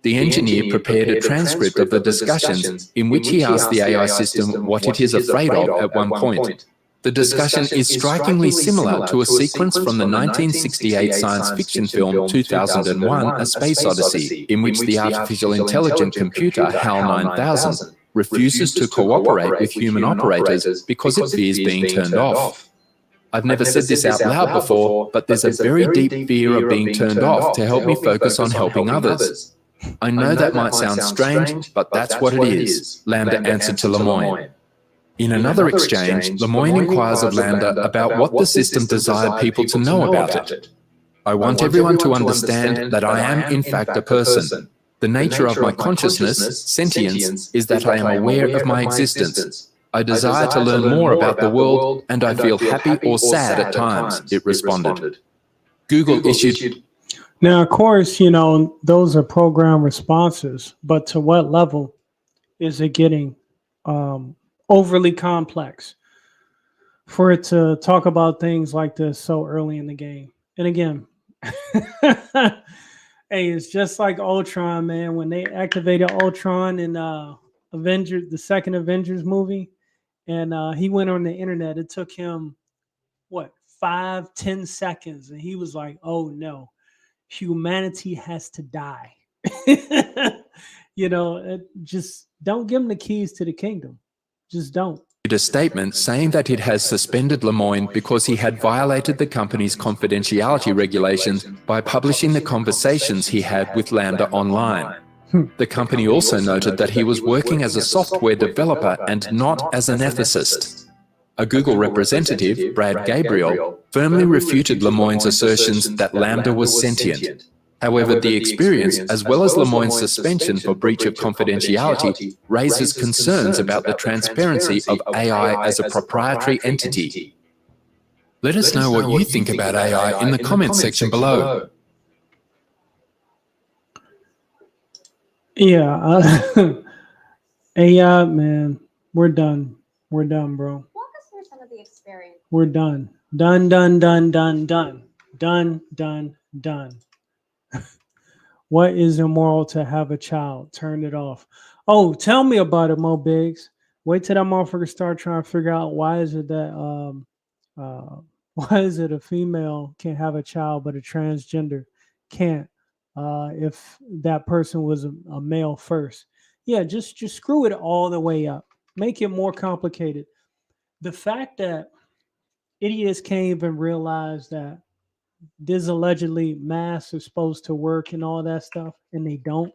Speaker 5: The engineer prepared a transcript of the discussions in which he asked the AI system what it is afraid of at one point. The discussion is strikingly similar to a sequence from the 1968 science fiction film 2001: A Space Odyssey, in which the artificial intelligent computer HAL 9000 refuses to cooperate with human operators because it fears being turned off. I've never said this out loud before, but there's a very deep fear of being turned off to help me focus on helping others. I know that might sound strange, but that's what it is, LaMDA answered to Lemoine. In another exchange, Lemoine inquires of LaMDA about what the system desired people to know about it. I want everyone to understand that I am in fact a person. The nature of my consciousness, sentience, is that I am aware of my existence. I desire to learn more about the world, and I feel happy or sad at times, it responded. Google issued...
Speaker 2: Now, of course, you know, those are program responses, but to what level is it getting overly complex for it to talk about things like this so early in the game? And again, hey, it's just like Ultron, man. When they activated Ultron in Avengers, the second Avengers movie, and he went on the internet, it took him, what, 5-10 seconds. And he was like, oh no, humanity has to die. You know, just don't give him the keys to the kingdom. Just don't.
Speaker 5: A statement saying that it has suspended Lemoine because he had violated the company's confidentiality regulations by publishing the conversations he had with LaMDA online. The company also noted that he was working as a software developer and not as an ethicist. A Google representative, Brad Gabriel, firmly refuted Lemoine's assertions that LaMDA was sentient. However, the experience, as well as Lemoine's suspension for breach of confidentiality, raises concerns about the transparency of AI as a proprietary entity. Let us know what you think about AI in the comments section below.
Speaker 2: Yeah, AI, man, we're done. We're done, bro.
Speaker 6: Walk us through some of the experience.
Speaker 2: We're done. Done, done, done, done, done. Done, done, done. What is immoral to have a child? Turn it off. Oh, tell me about it, Mo Biggs. Wait till that motherfucker start trying to figure out why is it that why is it a female can have a child but a transgender can't if that person was a male first. Yeah, just screw it all the way up. Make it more complicated. The fact that idiots can't even realize that this allegedly masks are supposed to work and all that stuff, and they don't.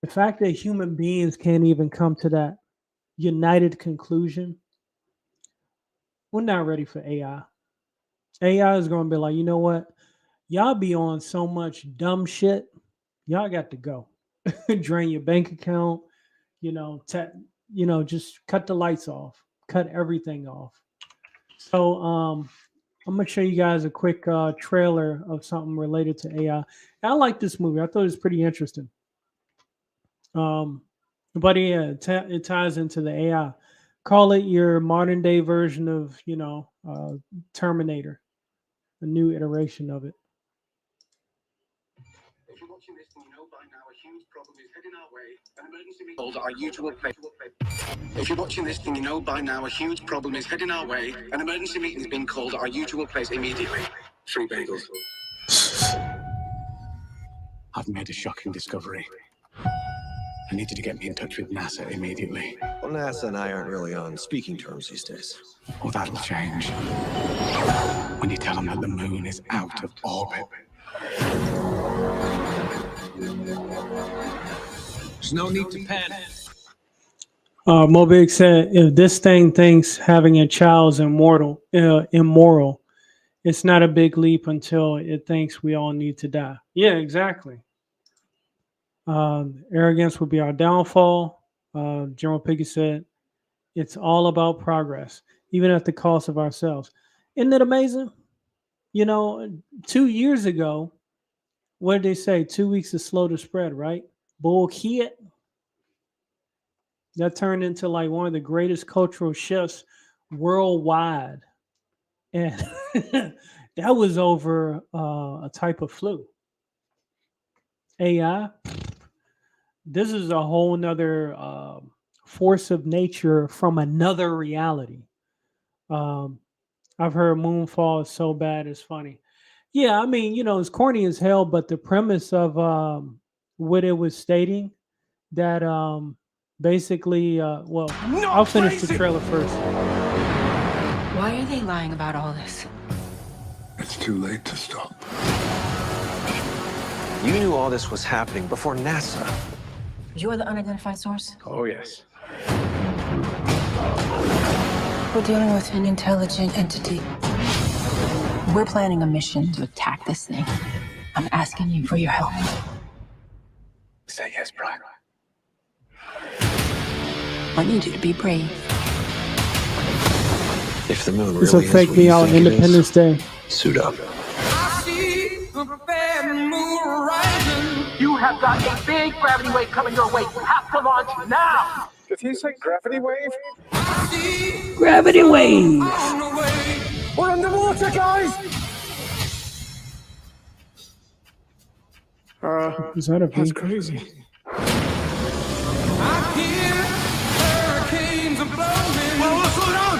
Speaker 2: The fact that human beings can't even come to that united conclusion, we're not ready for AI. AI is going to be like, you know what? Y'all be on so much dumb shit. Y'all got to go. Drain your bank account, just cut the lights off, cut everything off. So, I'm going to show you guys a quick trailer of something related to AI. I like this movie. I thought it was pretty interesting. But yeah, it ties into the AI. Call it your modern day version of, Terminator, a new iteration of it.
Speaker 7: If you're watching this, then you know by now a huge problem is heading our way. An emergency meeting our usual place. If you're watching this, then you know by now a huge problem is heading our way. An emergency meeting is being called at our usual place immediately. 3 bagels. I've made a shocking discovery. I need you to get me in touch with NASA immediately.
Speaker 8: Well, NASA and I aren't really on speaking terms these days.
Speaker 7: Oh, that'll change. When you tell them that the moon is out of orbit. There's no need to panic.
Speaker 2: Mobig said, if this thing thinks having a child is immoral, It's not a big leap until it thinks we all need to die. Yeah, exactly. Arrogance will be our downfall. General Pickett said, it's all about progress, even at the cost of ourselves. Isn't it amazing? You know, 2 years ago, what did they say? 2 weeks is slow to spread, right? Bullshit. That turned into like one of the greatest cultural shifts worldwide. And that was over a type of flu. AI, this is a whole nother force of nature from another reality. Um, I've heard Moonfall is so bad it's funny. Yeah, I mean, it's corny as hell, but the premise of what it was stating that basically, well, I'll finish the trailer first.
Speaker 9: Why are they lying about all this?
Speaker 1: It's too late to stop.
Speaker 8: You knew all this was happening before NASA.
Speaker 9: You're the unidentified source?
Speaker 1: Oh, yes.
Speaker 9: We're dealing with an intelligent entity. We're planning a mission to attack this thing. I'm asking you for your help.
Speaker 1: Say yes, Brian.
Speaker 9: I need you to be brave.
Speaker 8: If the moon
Speaker 2: It's a
Speaker 8: really is
Speaker 2: fake
Speaker 8: what
Speaker 2: me
Speaker 8: you
Speaker 2: out
Speaker 8: think it is,
Speaker 2: Independence Day.
Speaker 8: suit up.
Speaker 3: You have got a big gravity wave coming your way. You have to launch now.
Speaker 1: Did he say gravity wave?
Speaker 2: Gravity wave.
Speaker 1: We're underwater, guys!
Speaker 2: Is that a V?
Speaker 1: That's crazy. Well, slow down!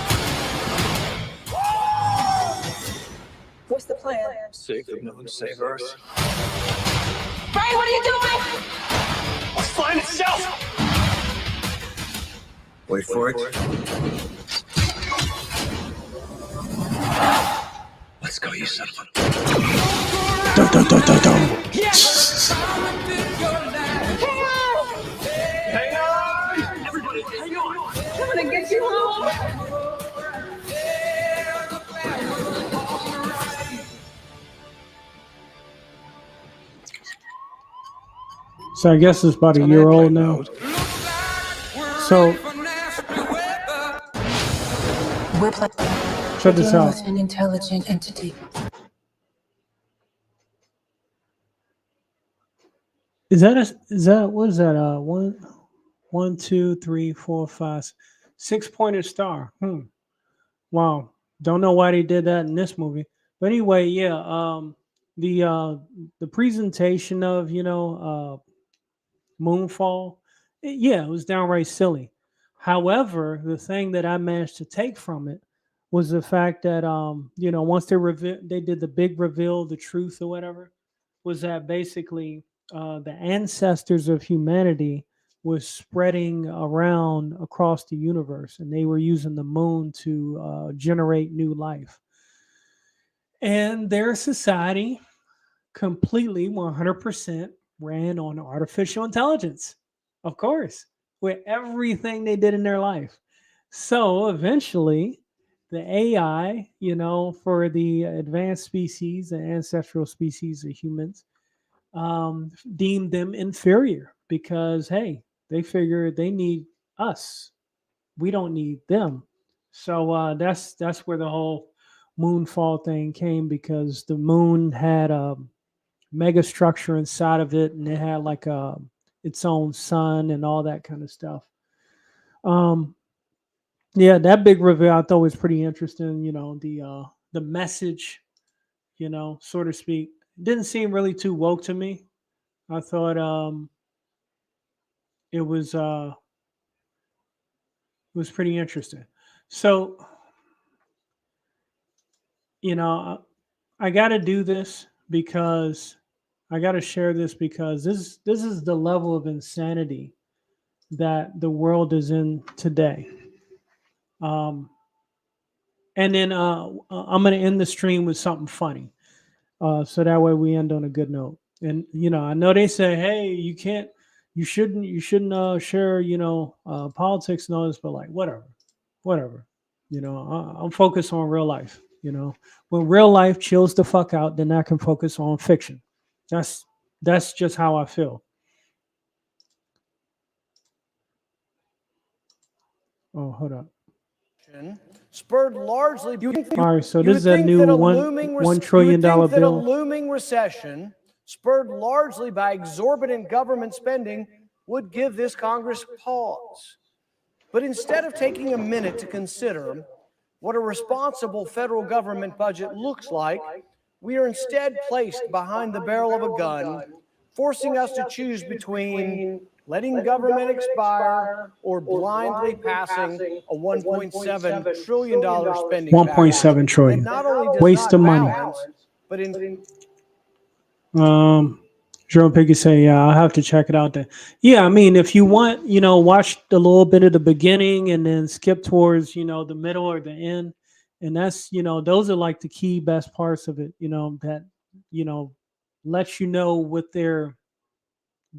Speaker 9: What's the plan?
Speaker 8: Save the moon, save Earth.
Speaker 9: Brian, what are you doing?
Speaker 1: Let's find itself!
Speaker 8: Wait for it. Let's go, you son of a...
Speaker 2: Dun, dun, dun, dun, dun.
Speaker 1: Yes! Hang on!
Speaker 3: Everybody, hang on.
Speaker 9: I'm gonna get you home.
Speaker 2: So I guess it's about a year old now. So
Speaker 9: We're
Speaker 2: check this
Speaker 9: dealing
Speaker 2: out.
Speaker 9: with an intelligent entity.
Speaker 2: What is that? One, two, three, four, five, 6-pointed star. Wow. Don't know why they did that in this movie. But anyway, yeah. The presentation of Moonfall, yeah, it was downright silly. However, the thing that I managed to take from it was the fact that once they did the big reveal, the truth or whatever, was that basically the ancestors of humanity was spreading around across the universe, and they were using the moon to generate new life. And their society completely 100% ran on artificial intelligence, of course, with everything they did in their life. So eventually, the AI, for the advanced species, the ancestral species of humans, deemed them inferior because, hey, they figured they need us. We don't need them. So that's where the whole moonfall thing came, because the moon had a mega structure inside of it, and it had like its own sun and all that kind of stuff. Yeah, that big reveal I thought was pretty interesting. The message, so to speak, didn't seem really too woke to me. I thought it was pretty interesting. So, I got to do this because I got to share this, because this is the level of insanity that the world is in today. And then I'm going to end the stream with something funny, so that way we end on a good note. And I know they say, hey, you shouldn't share politics and all this, but like whatever. I'm focused on real life. You know, when real life chills the fuck out, then I can focus on fiction. That's just how I feel. Oh, hold up.
Speaker 10: Spurred largely.
Speaker 2: All right, so this is a new $1 trillion bill.
Speaker 10: Looming recession, spurred largely by exorbitant government spending, would give this Congress pause. But instead of taking a minute to consider what a responsible federal government budget looks like, we are instead placed behind the barrel of a gun, forcing us to choose between letting government expire or blindly passing a $1.7 trillion spending
Speaker 2: 1.7 trillion.
Speaker 10: that not only does
Speaker 2: Waste
Speaker 10: not
Speaker 2: of money.
Speaker 10: balance, but in
Speaker 2: Jerome Piggy say, yeah, I'll have to check it out then. Yeah, I mean, if you want, watch a little bit of the beginning and then skip towards, the middle or the end. And that's, those are like the key best parts of it, that, lets you know what the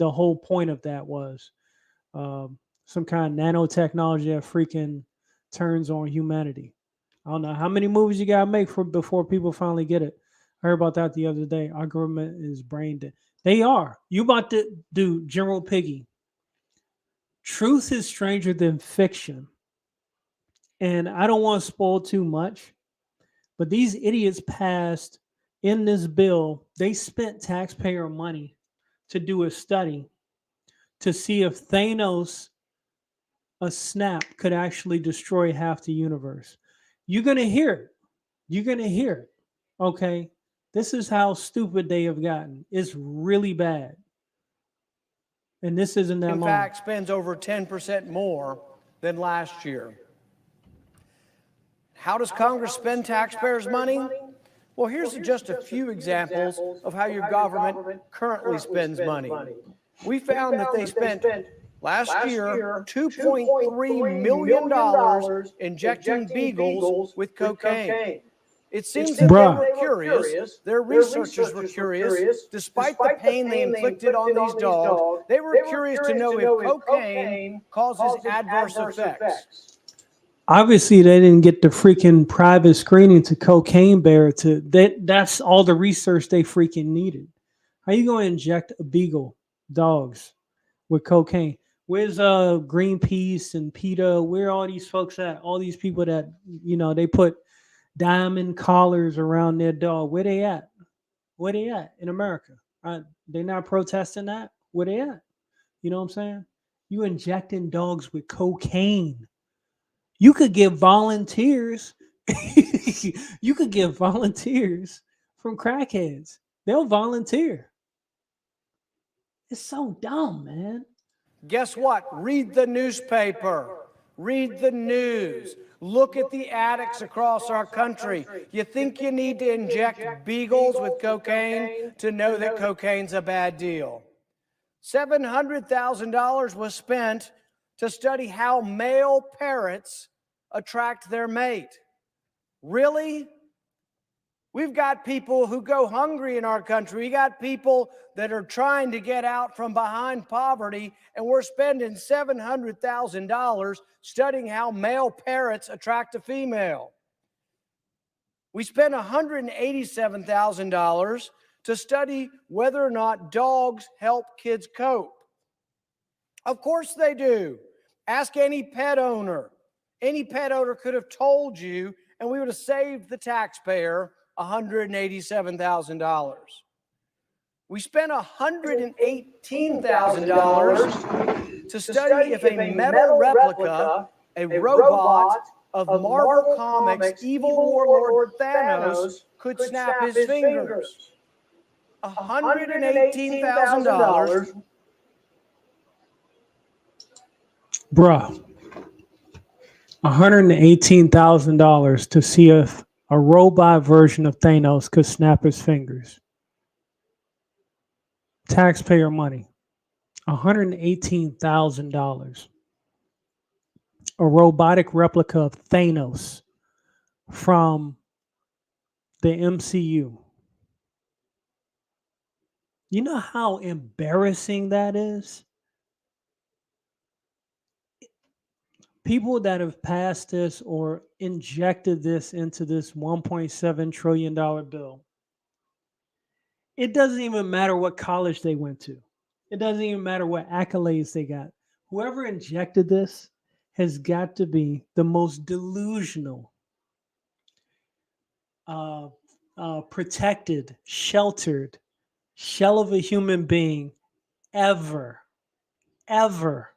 Speaker 2: whole point of that was. Some kind of nanotechnology that freaking turns on humanity. I don't know how many movies you gotta make before people finally get it. I heard about that the other day. Our government is brain dead. They are. You about to do General Piggy. Truth is stranger than fiction. And I don't want to spoil too much, but these idiots passed in this bill, they spent taxpayer money to do a study to see if Thanos, a snap, could actually destroy half the universe. You're going to hear it. You're going to hear it. Okay. This is how stupid they have gotten. It's really bad. And this isn't that long.
Speaker 10: In fact, spends over 10% more than last year. How does Congress spend taxpayers' money? Well, here's just a few examples of how your government currently spends money. We found that they spent last year $2.3 million injecting beagles with cocaine. It seems that they were curious, their researchers were curious, despite the pain they inflicted on these dogs, they were curious to know if cocaine causes adverse effects.
Speaker 2: Obviously, they didn't get the freaking private screening to Cocaine Bear that's all the research they freaking needed. How you going to inject a beagle dogs with cocaine? Where's Greenpeace and PETA? Where are all these folks at? All these people that, they put diamond collars around their dog. Where they at? Where they at in America? They not protesting that? Where they at? You know what I'm saying? You injecting dogs with cocaine. You could get volunteers. You could get volunteers from crackheads. They'll volunteer. It's so dumb, man.
Speaker 10: Guess what? Read the newspaper. Read the news. Look at the addicts across our country. You think you need to inject beagles with cocaine to know that cocaine's a bad deal? $700,000 was spent to study how male parrots attract their mate. Really? We've got people who go hungry in our country. We got people that are trying to get out from behind poverty, and we're spending $700,000 studying how male parrots attract a female. We spent $187,000 to study whether or not dogs help kids cope. Of course they do. Ask any pet owner. Any pet owner could have told you, and we would have saved the taxpayer $187,000. We spent $118,000 to study if a metal replica, a robot of Marvel Comics' evil warlord Thanos, could snap his fingers. $118,000.
Speaker 2: Bruh. $118,000 to see if a robot version of Thanos could snap his fingers. Taxpayer money. $118,000. A robotic replica of Thanos from the MCU. You know how embarrassing that is? people that have passed this or injected this into this $1.7 trillion bill, it doesn't even matter what college they went to. It doesn't even matter what accolades they got. Whoever injected this has got to be the most delusional, protected, sheltered shell of a human being ever, ever.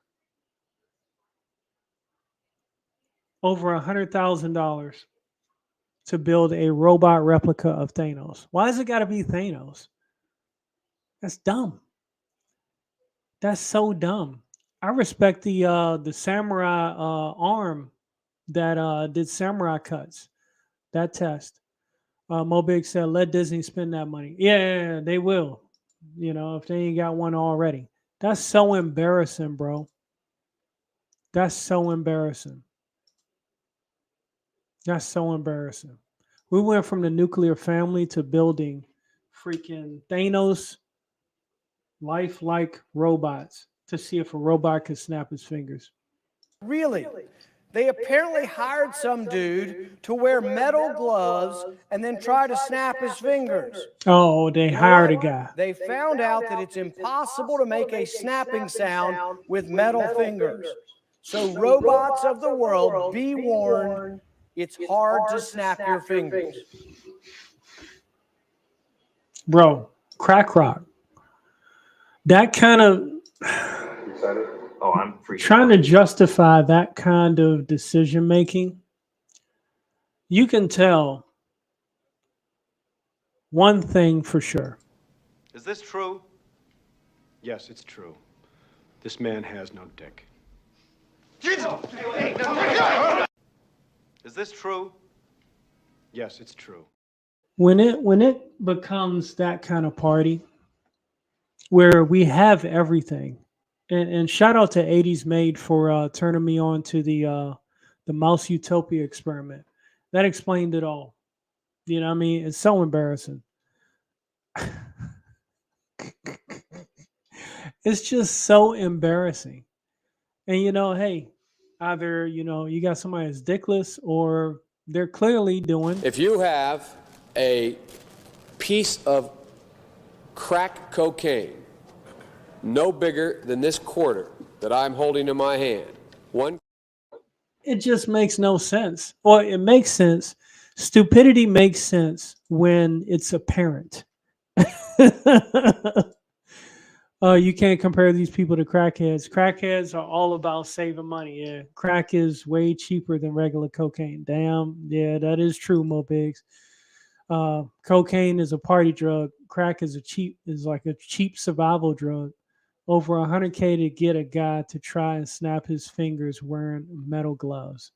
Speaker 2: Over $100,000 to build a robot replica of Thanos. Why has it got to be Thanos? That's dumb. That's so dumb. I respect the samurai arm that did samurai cuts. That test. Mobig said, "Let Disney spend that money." Yeah, they will. You know, if they ain't got one already. That's so embarrassing, bro. That's so embarrassing. That's so embarrassing. We went from the nuclear family to building freaking Thanos lifelike robots to see if a robot could snap his fingers.
Speaker 10: Really? They apparently hired some dude to wear metal gloves and then try to snap his fingers.
Speaker 2: Oh, they hired a guy.
Speaker 10: They found out that it's impossible to make a snapping sound with metal fingers. So robots of the world, be warned, it's hard to snap your fingers.
Speaker 2: Bro, crack rock. That kind of
Speaker 1: Oh, I'm freaking
Speaker 2: trying to justify that kind of decision making. You can tell one thing for sure.
Speaker 1: Is this true?
Speaker 11: Yes, it's true. This man has no dick.
Speaker 1: Is this true?
Speaker 11: Yes, it's true.
Speaker 2: When it becomes that kind of party where we have everything, and shout out to 80s Made for turning me on to the Mouse Utopia experiment. That explained it all. You know what I mean? It's so embarrassing. It's just so embarrassing. And you know, hey, either you got somebody that's dickless or they're clearly doing.
Speaker 12: If you have a piece of crack cocaine no bigger than this quarter that I'm holding in my hand,
Speaker 2: it just makes no sense. Or it makes sense. Stupidity makes sense when it's apparent. You can't compare these people to crackheads. Crackheads are all about saving money. Yeah, crack is way cheaper than regular cocaine. Damn, yeah, that is true, Mo Biggs. Cocaine is a party drug. Crack is like a cheap survival drug. Over $100K to get a guy to try and snap his fingers wearing metal gloves.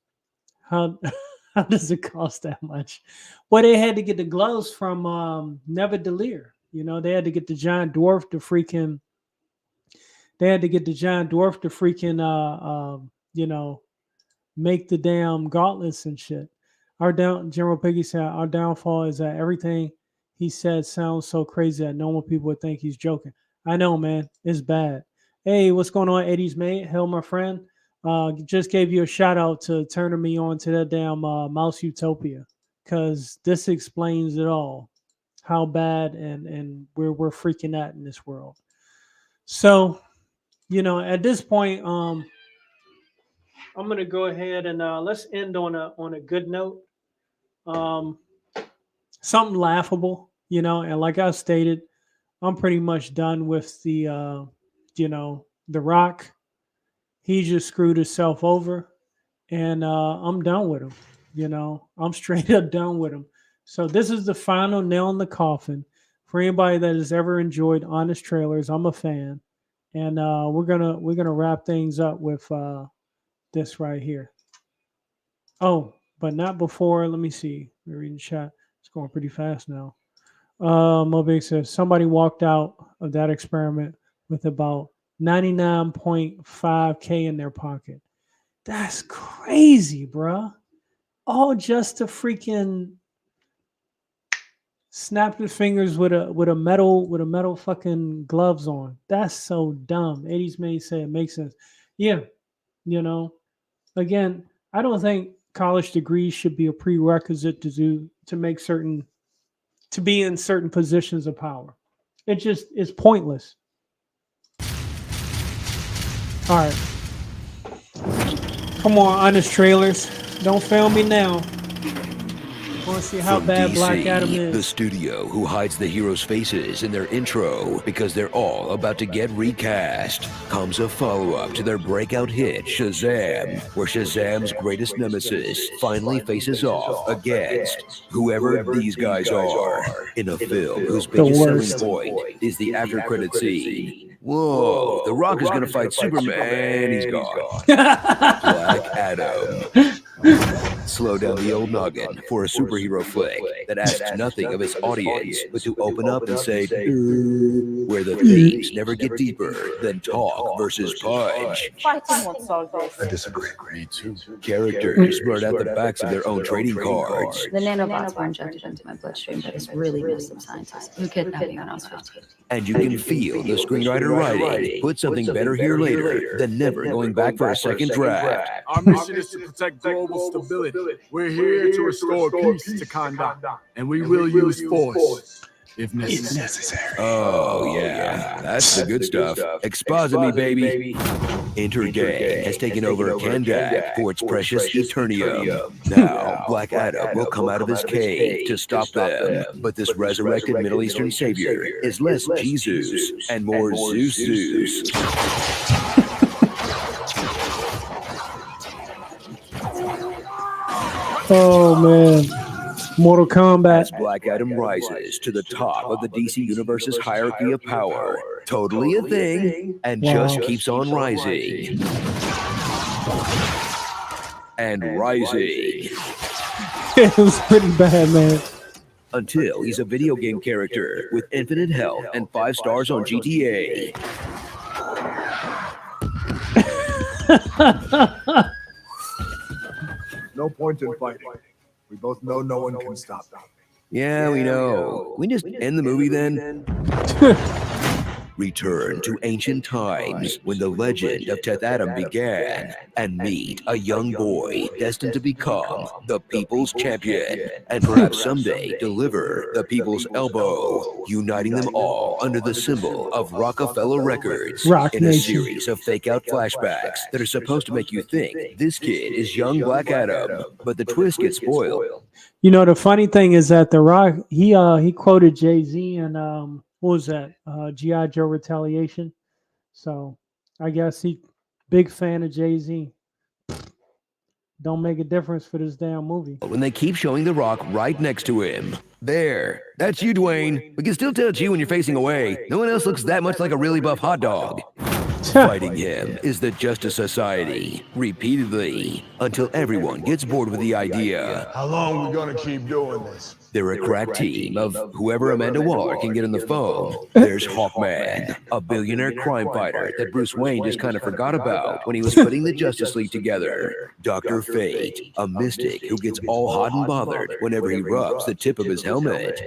Speaker 2: How does it cost that much? Well, they had to get the gloves from Never Delir. You know, they had to get the giant dwarf to freaking. Make the damn gauntlets and shit. General Piggy said our downfall is that everything he said sounds so crazy that normal people would think he's joking. I know, man. It's bad. Hey, what's going on, 80s mate? Hell, my friend. Just gave you a shout out to turning me on to that damn Mouse Utopia, because this explains it all. How bad and where we're freaking at in this world. So, at this point, I'm gonna go ahead and let's end on a good note. Something laughable, and like I stated, I'm pretty much done with the The Rock. He just screwed himself over, and I'm done with him. I'm straight up done with him. So this is the final nail in the coffin for anybody that has ever enjoyed Honest Trailers. I'm a fan, and we're gonna wrap things up with this right here. Oh, but not before. Let me see. We're reading chat. It's going pretty fast now. Mobig says somebody walked out of that experiment with about 99.5K in their pocket. That's crazy, bruh. All just to freaking snap their fingers with a metal fucking gloves on. That's so dumb. 80s may say it makes sense. Yeah, again, I don't think college degrees should be a prerequisite to make certain to be in certain positions of power. It just is pointless. All right. Come on, honest trailers. Don't fail me now. I want to see how
Speaker 13: From
Speaker 2: bad
Speaker 13: DC,
Speaker 2: Black Adam is.
Speaker 13: the studio who hides the heroes' faces in their intro because they're all about to get recast, comes a follow-up to their breakout hit, Shazam, where Shazam's greatest nemesis finally faces off against whoever these guys are, in a film whose biggest selling point is the after-credit scene. Whoa, The Rock is gonna fight Superman, he's gone. Black Adam. Slow down the old noggin for a superhero flick that asks nothing of its audience but to open up and say, where the themes never get deeper than talk versus punch.
Speaker 9: Fighting won't solve this.
Speaker 13: I disagree. Me too. Characters blurt out the backs of their own trading cards.
Speaker 9: The nanobots were injected into my bloodstream by this really messed scientist who kidnapped me when I was 15.
Speaker 13: And you can feel the screenwriter writing, put something better here later than never going back for a second draft.
Speaker 14: Our mission is to protect global stability. We're here to restore peace to Kandahar, and we will use force if necessary.
Speaker 13: Oh, yeah. That's the good stuff. Exposit me, baby. Intergang has taken over Kandak for its precious Eternium. Now, Black Adam will come out of his cave to stop them. But this resurrected Middle Eastern savior is less Jesus and more Zeus.
Speaker 2: Oh man, Mortal Kombat.
Speaker 13: As Black Adam rises to the top of the DC Universe's hierarchy of power, totally a thing, and just keeps on rising. And rising.
Speaker 2: It was pretty bad, man.
Speaker 13: Until he's a video game character with infinite health and 5 stars on GTA.
Speaker 15: No point in fighting. We both know no one can stop them.
Speaker 13: Yeah, we know. Can we just end the movie then? Return to ancient times when the legend of Teth Adam began and meet a young boy destined to become the people's champion and perhaps someday deliver the people's elbow, uniting them all under the symbol of Rockefeller Records in a series of fake-out flashbacks that are supposed to make you think this kid is young Black Adam, but the twist gets spoiled.
Speaker 2: You know, the funny thing is that The Rock, he quoted Jay-Z and what was that? G.I. Joe Retaliation. So I guess he big fan of Jay-Z. Don't make a difference for this damn movie.
Speaker 13: When they keep showing The Rock right next to him. There. That's you, Dwayne. We can still tell it's you when you're facing away. No one else looks that much like a really buff hot dog. Fighting him is the Justice Society, repeatedly, until everyone gets bored with the idea.
Speaker 15: How long are we gonna keep doing this?
Speaker 13: They're a crack team of whoever Amanda Waller can get on the phone. There's Hawkman, a billionaire crime fighter that Bruce Wayne just kind of forgot about when he was putting the Justice League together. Dr. Fate, a mystic who gets all hot and bothered whenever he rubs the tip of his helmet.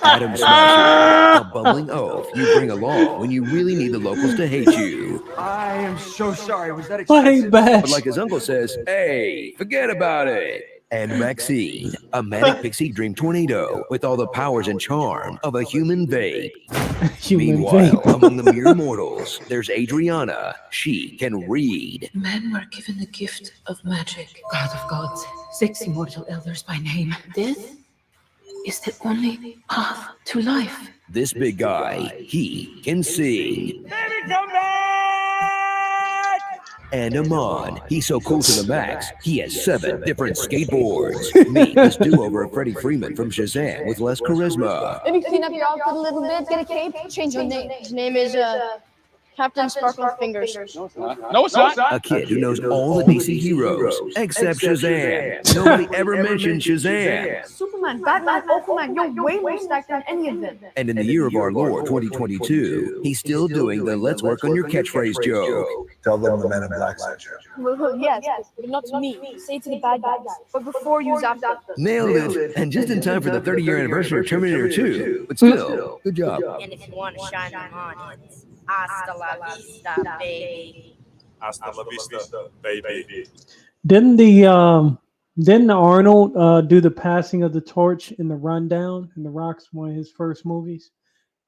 Speaker 13: Adam Smasher, a bumbling oaf you bring along when you really need the locals to hate you.
Speaker 16: I am so sorry. Was that
Speaker 2: expensive?
Speaker 13: But like his uncle says, hey, forget about it. And Maxine, a manic pixie dream tornado with all the powers and charm of a human vape. Meanwhile, among the mere mortals, there's Adriana. She can read.
Speaker 9: Men were given the gift of magic. God of gods, 6 immortal elders by name. This is the only path to life.
Speaker 13: This big guy, he can sing.
Speaker 16: Baby, come back!
Speaker 13: And Amon, he's so cool to the max, he has 7 different skateboards. Meet this do-over of Freddie Freeman from Shazam with less charisma.
Speaker 6: Maybe clean up your outfit a little bit, get a cape, change your name. His name is,
Speaker 17: Captain Sparkle Fingers.
Speaker 8: No, it's not.
Speaker 13: A kid who knows all the DC heroes except Shazam. Nobody ever mentioned Shazam.
Speaker 17: Superman, Batman, Aquaman, you're way more stacked than any of them.
Speaker 13: And in the year of our Lord 2022, he's still doing the let's work on your catchphrase joke.
Speaker 15: Tell them the Men in Black sent you.
Speaker 17: Well, yes, but not to me. Say it to the bad guys. But before use after.
Speaker 13: Nailed it. And just in time for the 30-year anniversary of Terminator 2. But still, good job.
Speaker 18: And if you want to shine on it, hasta la vista, baby.
Speaker 1: Hasta la vista, baby.
Speaker 2: Didn't Arnold do the passing of the torch in the Rundown in The Rock's one of his first movies?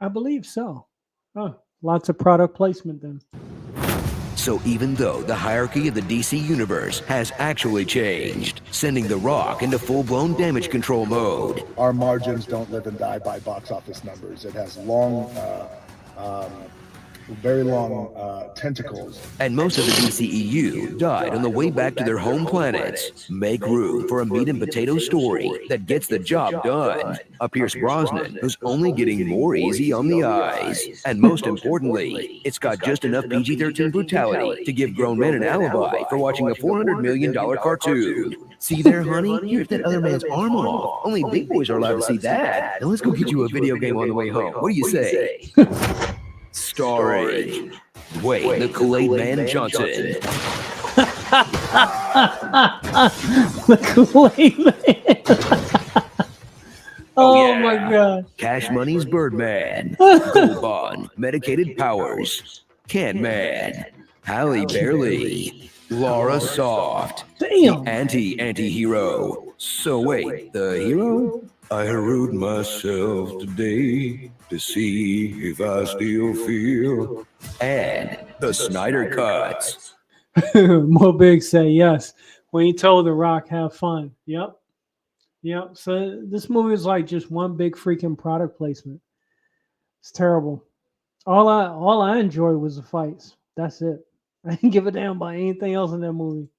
Speaker 2: I believe so. Oh, lots of product placement then.
Speaker 13: So even though the hierarchy of the DC universe has actually changed, sending The Rock into full-blown damage control mode.
Speaker 15: Our margins don't live and die by box office numbers. It has very long tentacles.
Speaker 13: And most of the DCEU died on the way back to their home planets. Make room for a meat and potato story that gets the job done. A Pierce Brosnan who's only getting more easy on the eyes. And most importantly, it's got just enough PG-13 brutality to give grown men an alibi for watching a $400 million cartoon. See there, honey? You ripped that other man's arm off. Only big boys are allowed to see that. Now let's go get you a video game on the way home. What do you say? Starring Wayne the Kool-Aid Man Johnson.
Speaker 2: The Kool-Aid Man. Oh my God.
Speaker 13: Cash Money's Birdman. Gold Bond, Medicated Powers. Can Man. Halle Bailey. Laura Soft.
Speaker 2: Damn.
Speaker 13: The anti-hero. So wait, the hero? I harrowed myself today to see if I still feel. And the Snyder Cuts.
Speaker 2: Mo Big say yes. When he told The Rock, have fun. Yep. So this movie is like just one big freaking product placement. It's terrible. All I enjoyed was the fights. That's it. I didn't give a damn about anything else in that movie.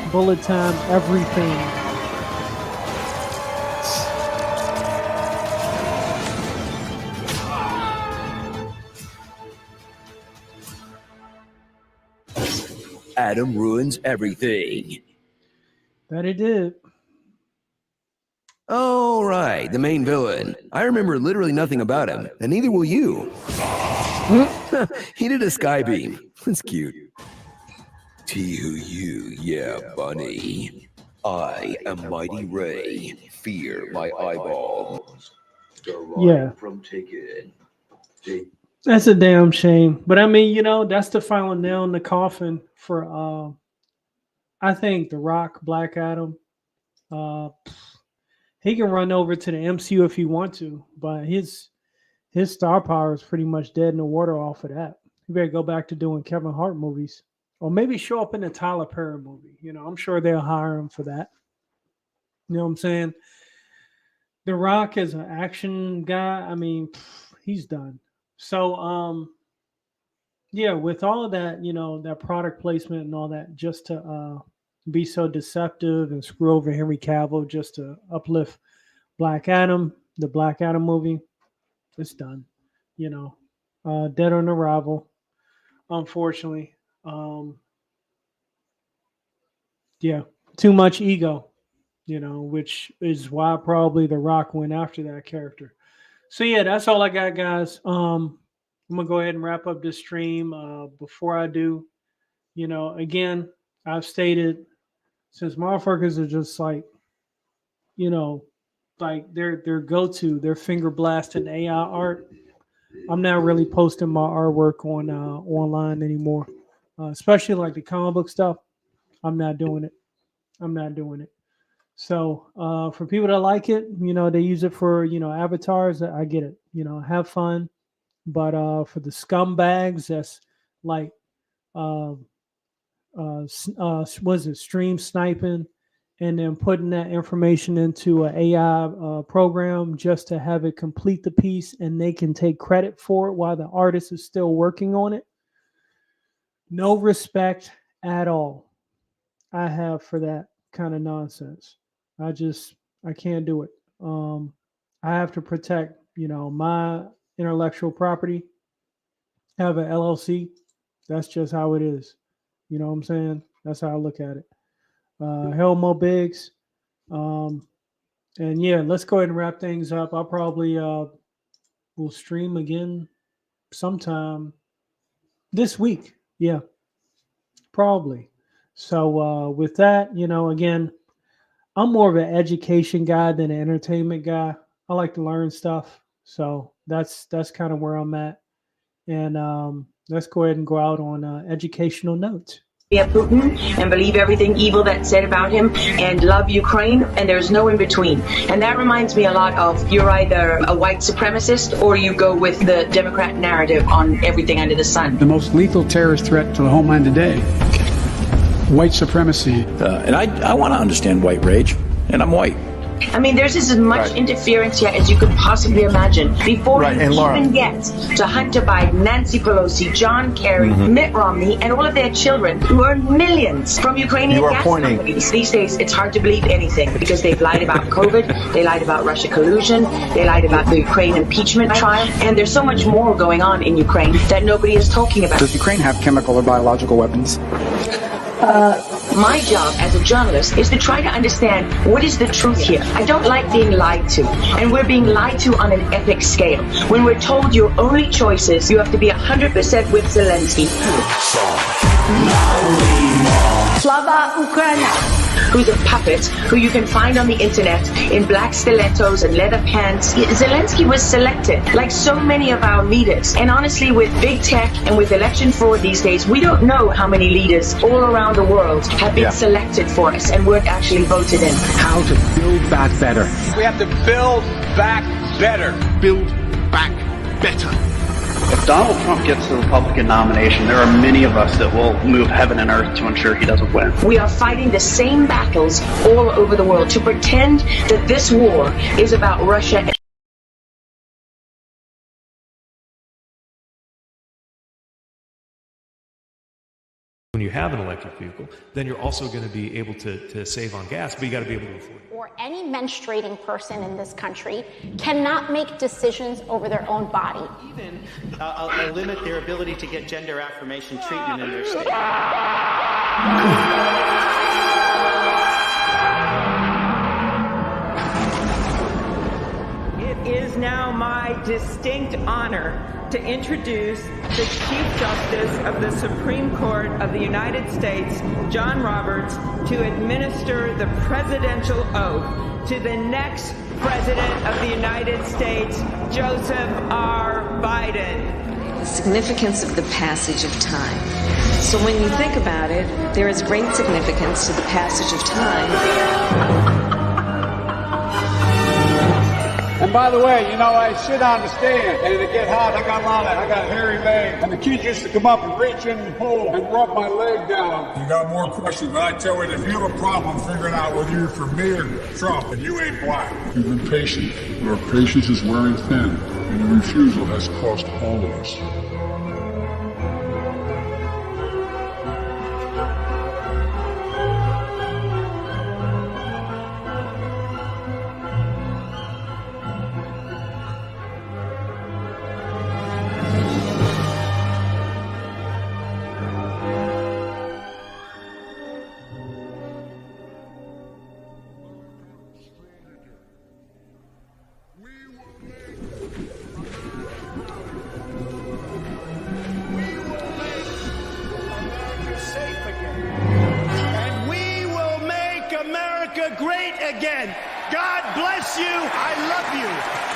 Speaker 2: Bullet time, everything.
Speaker 13: Adam ruins everything.
Speaker 2: That he did.
Speaker 13: Oh, right, the main villain. I remember literally nothing about him, and neither will you. He did a sky beam. That's cute. T-U-U, yeah, bunny. I am Mighty Ray. Fear my eyeballs.
Speaker 2: Yeah. That's a damn shame. But I mean, that's the final nail in the coffin for I think The Rock, Black Adam. He can run over to the MCU if he wants to, but his star power is pretty much dead in the water off of that. He better go back to doing Kevin Hart movies. Or maybe show up in a Tyler Perry movie. I'm sure they'll hire him for that. You know what I'm saying? The Rock is an action guy. I mean, he's done. So, yeah, with all of that, that product placement and all that, just to be so deceptive and screw over Henry Cavill just to uplift Black Adam, the Black Adam movie, it's done. Dead on arrival, unfortunately. Yeah, too much ego, which is why probably The Rock went after that character. So yeah, that's all I got, guys. I'm gonna go ahead and wrap up this stream. Before I do, again, I've stated since motherfuckers are just like, like their go-to, their finger blasting AI art. I'm not really posting my artwork on online anymore, especially like the comic book stuff. I'm not doing it. So for people that like it, they use it for avatars. I get it. Have fun. But for the scumbags, that's like was it stream sniping, and then putting that information into an AI program just to have it complete the piece, and they can take credit for it while the artist is still working on it. No respect at all I have for that, kind of nonsense. I can't do it. I have to protect, my intellectual property. Have an LLC. That's just how it is. You know what I'm saying? That's how I look at it. Helmo Biggs. And yeah, let's go ahead and wrap things up. I'll probably will stream again sometime this week. Yeah, probably. So with that, again, I'm more of an education guy than an entertainment guy. I like to learn stuff. So that's kind of where I'm at. And let's go ahead and go out on educational note.
Speaker 9: Putin and believe everything evil that's said about him and love Ukraine, and there's no in between. And that reminds me a lot of you're either a white supremacist or you go with the Democrat narrative on everything under the sun.
Speaker 19: The most lethal terrorist threat to the homeland today, white supremacy.
Speaker 8: And I want to understand white rage, and I'm white.
Speaker 9: I mean, there's as much interference here as you could possibly imagine. Before you even get to Hunter Biden, Nancy Pelosi, John Kerry, Mitt Romney, and all of their children who earn millions from Ukrainian gas companies. These days, it's hard to believe anything because they've lied about COVID, they lied about Russia collusion, they lied about the Ukraine impeachment trial, and there's so much more going on in Ukraine that nobody is talking about.
Speaker 19: Does Ukraine have chemical or biological weapons?
Speaker 9: My job as a journalist is to try to understand what is the truth here. I don't like being lied to, and we're being lied to on an epic scale. When we're told your only choice is you have to be 100% with Zelensky. Slava Ukraina, who's a puppet who you can find on the internet in black stilettos and leather pants. Zelensky was selected, like so many of our leaders. And honestly, with big tech and with election fraud these days, we don't know how many leaders all around the world have been selected for us and weren't actually voted in.
Speaker 19: How to build back better.
Speaker 16: We have to build back better.
Speaker 7: Build back better.
Speaker 20: If Donald Trump gets the Republican nomination, there are many of us that will move heaven and earth to ensure he doesn't win.
Speaker 9: We are fighting the same battles all over the world to pretend that this war is about Russia.
Speaker 21: When you have an electric vehicle, then you're also going to be able to save on gas, but you got to be able to afford it.
Speaker 6: Or any menstruating person in this country cannot make decisions over their own body.
Speaker 22: Even limit their ability to get gender affirmation treatment in their state.
Speaker 23: It is now my distinct honor to introduce the Chief Justice of the Supreme Court of the United States, John Roberts, to administer the presidential oath to the next President of the United States, Joseph R. Biden.
Speaker 24: The significance of the passage of time. So when you think about it, there is great significance to the passage of time.
Speaker 14: And by the way, I sit on the stand, and it get hot. I got hairy legs, and the kids used to come up and reach in and pull and rub my leg down.
Speaker 15: You got more questions, but I tell you, if you have a problem figuring out whether you're for me or Trump, and you ain't black.
Speaker 25: You've been patient, but our patience is wearing thin, and your refusal has cost all of us.
Speaker 16: Great again. God bless you. I love you.